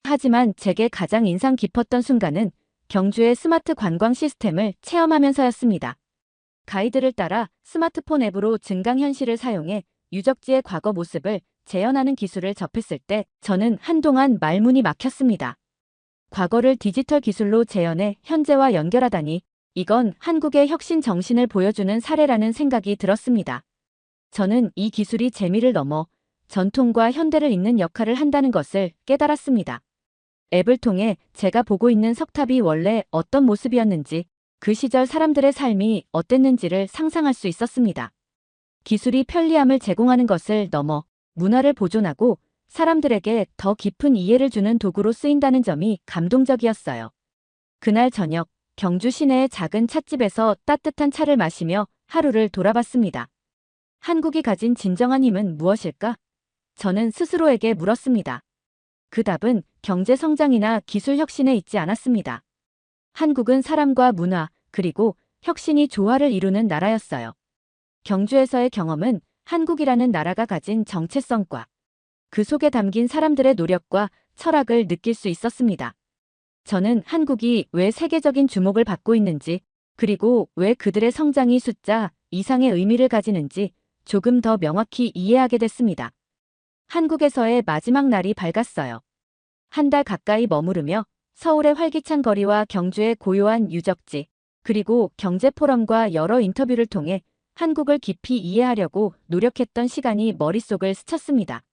하지만 제게 가장 인상 깊었던 순간은 경주의 스마트 관광 시스템을 체험하면서였습니다. 가이드를 따라 스마트폰 앱으로 증강현실을 사용해 유적지의 과거 모습을 재현하는 기술을 접했을 때 저는 한동안 말문이 막혔습니다. 과거를 디지털 기술로 재현해 현재와 연결하다니 이건 한국의 혁신 정신을 보여주는 사례라는 생각이 들었습니다. 저는 이 기술이 재미를 넘어 전통과 현대를 잇는 역할을 한다는 것을 깨달았습니다. 앱을 통해 제가 보고 있는 석탑이 원래 어떤 모습이었는지, 그 시절 사람들의 삶이 어땠는지를 상상할 수 있었습니다. 기술이 편리함을 제공하는 것을 넘어 문화를 보존하고 사람들에게 더 깊은 이해를 주는 도구로 쓰인다는 점이 감동적이었어요. 그날 저녁, 경주 시내의 작은 찻집에서 따뜻한 차를 마시며 하루를 돌아봤습니다. 한국이 가진 진정한 힘은 무엇일까? 저는 스스로에게 물었습니다. 그 답은 경제 성장이나 기술 혁신에 있지 않았습니다. 한국은 사람과 문화, 그리고 혁신이 조화를 이루는 나라였어요. 경주에서의 경험은 한국이라는 나라가 가진 정체성과 그 속에 담긴 사람들의 노력과 철학을 느낄 수 있었습니다. 저는 한국이 왜 세계적인 주목을 받고 있는지, 그리고 왜 그들의 성장이 숫자 이상의 의미를 가지는지 조금 더 명확히 이해하게 됐습니다. 한국에서의 마지막 날이 밝았어요. 한 달 가까이 머무르며 서울의 활기찬 거리와 경주의 고요한 유적지, 그리고 경제포럼과 여러 인터뷰를 통해 한국을 깊이 이해하려고 노력했던 시간이 머릿속을 스쳤습니다.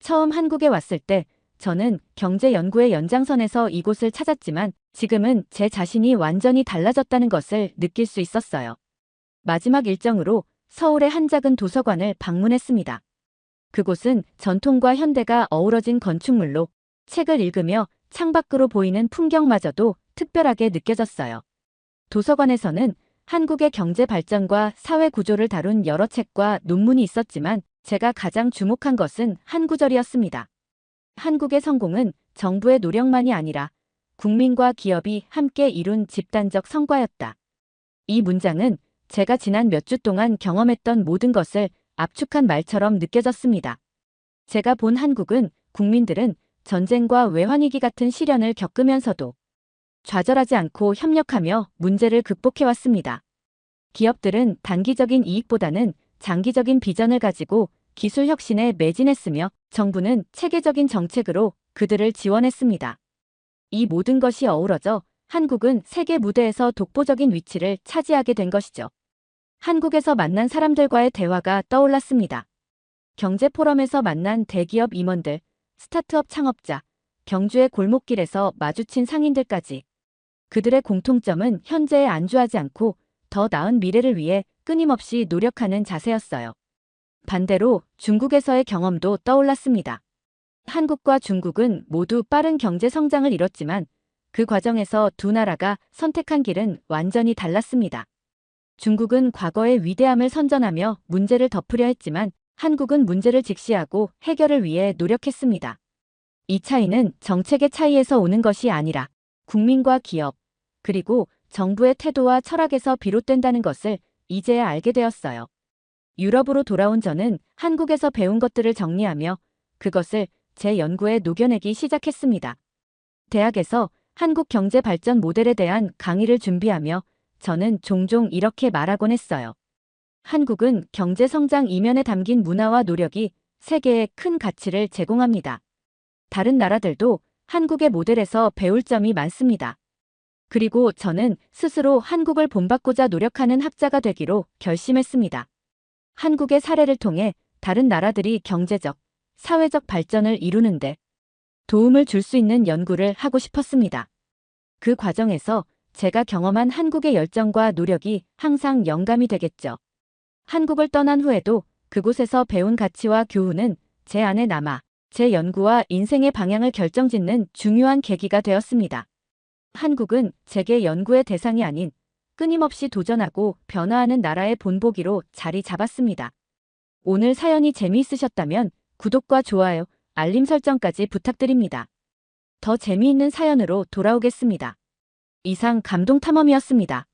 처음 한국에 왔을 때 저는 경제 연구의 연장선에서 이곳을 찾았지만 지금은 제 자신이 완전히 달라졌다는 것을 느낄 수 있었어요. 마지막 일정으로 서울의 한 작은 도서관을 방문했습니다. 그곳은 전통과 현대가 어우러진 건축물로 책을 읽으며 창밖으로 보이는 풍경마저도 특별하게 느껴졌어요. 도서관에서는 한국의 경제 발전과 사회 구조를 다룬 여러 책과 논문이 있었지만 제가 가장 주목한 것은 한 구절이었습니다. 한국의 성공은 정부의 노력만이 아니라 국민과 기업이 함께 이룬 집단적 성과였다. 이 문장은 제가 지난 몇 주 동안 경험했던 모든 것을 압축한 말처럼 느껴졌습니다. 제가 본 한국은 국민들은 전쟁과 외환위기 같은 시련을 겪으면서도 좌절하지 않고 협력하며 문제를 극복해왔습니다. 기업들은 단기적인 이익보다는 장기적인 비전을 가지고 기술 혁신에 매진했으며 정부는 체계적인 정책으로 그들을 지원했습니다. 이 모든 것이 어우러져 한국은 세계 무대에서 독보적인 위치를 차지하게 된 것이죠. 한국에서 만난 사람들과의 대화가 떠올랐습니다. 경제포럼에서 만난 대기업 임원들, 스타트업 창업자, 경주의 골목길에서 마주친 상인들까지. 그들의 공통점은 현재에 안주하지 않고 더 나은 미래를 위해 끊임없이 노력하는 자세였어요. 반대로 중국에서의 경험도 떠올랐습니다. 한국과 중국은 모두 빠른 경제 성장을 이뤘지만 그 과정에서 두 나라가 선택한 길은 완전히 달랐습니다. 중국은 과거의 위대함을 선전하며 문제를 덮으려 했지만 한국은 문제를 직시하고 해결을 위해 노력했습니다. 이 차이는 정책의 차이에서 오는 것이 아니라 국민과 기업, 그리고 정부의 태도와 철학에서 비롯된다는 것을 이제야 알게 되었어요. 유럽으로 돌아온 저는 한국에서 배운 것들을 정리하며 그것을 제 연구에 녹여내기 시작했습니다. 대학에서 한국 경제 발전 모델에 대한 강의를 준비하며 저는 종종 이렇게 말하곤 했어요. 한국은 경제 성장 이면에 담긴 문화와 노력이 세계에 큰 가치를 제공합니다. 다른 나라들도 한국의 모델에서 배울 점이 많습니다. 그리고 저는 스스로 한국을 본받고자 노력하는 학자가 되기로 결심했습니다. 한국의 사례를 통해 다른 나라들이 경제적, 사회적 발전을 이루는데 도움을 줄 수 있는 연구를 하고 싶었습니다. 그 과정에서 제가 경험한 한국의 열정과 노력이 항상 영감이 되겠죠. 한국을 떠난 후에도 그곳에서 배운 가치와 교훈은 제 안에 남아 제 연구와 인생의 방향을 결정짓는 중요한 계기가 되었습니다. 한국은 제게 연구의 대상이 아닌 끊임없이 도전하고 변화하는 나라의 본보기로 자리 잡았습니다. 오늘 사연이 재미있으셨다면 구독과 좋아요, 알림 설정까지 부탁드립니다. 더 재미있는 사연으로 돌아오겠습니다. 이상 감동탐험이었습니다.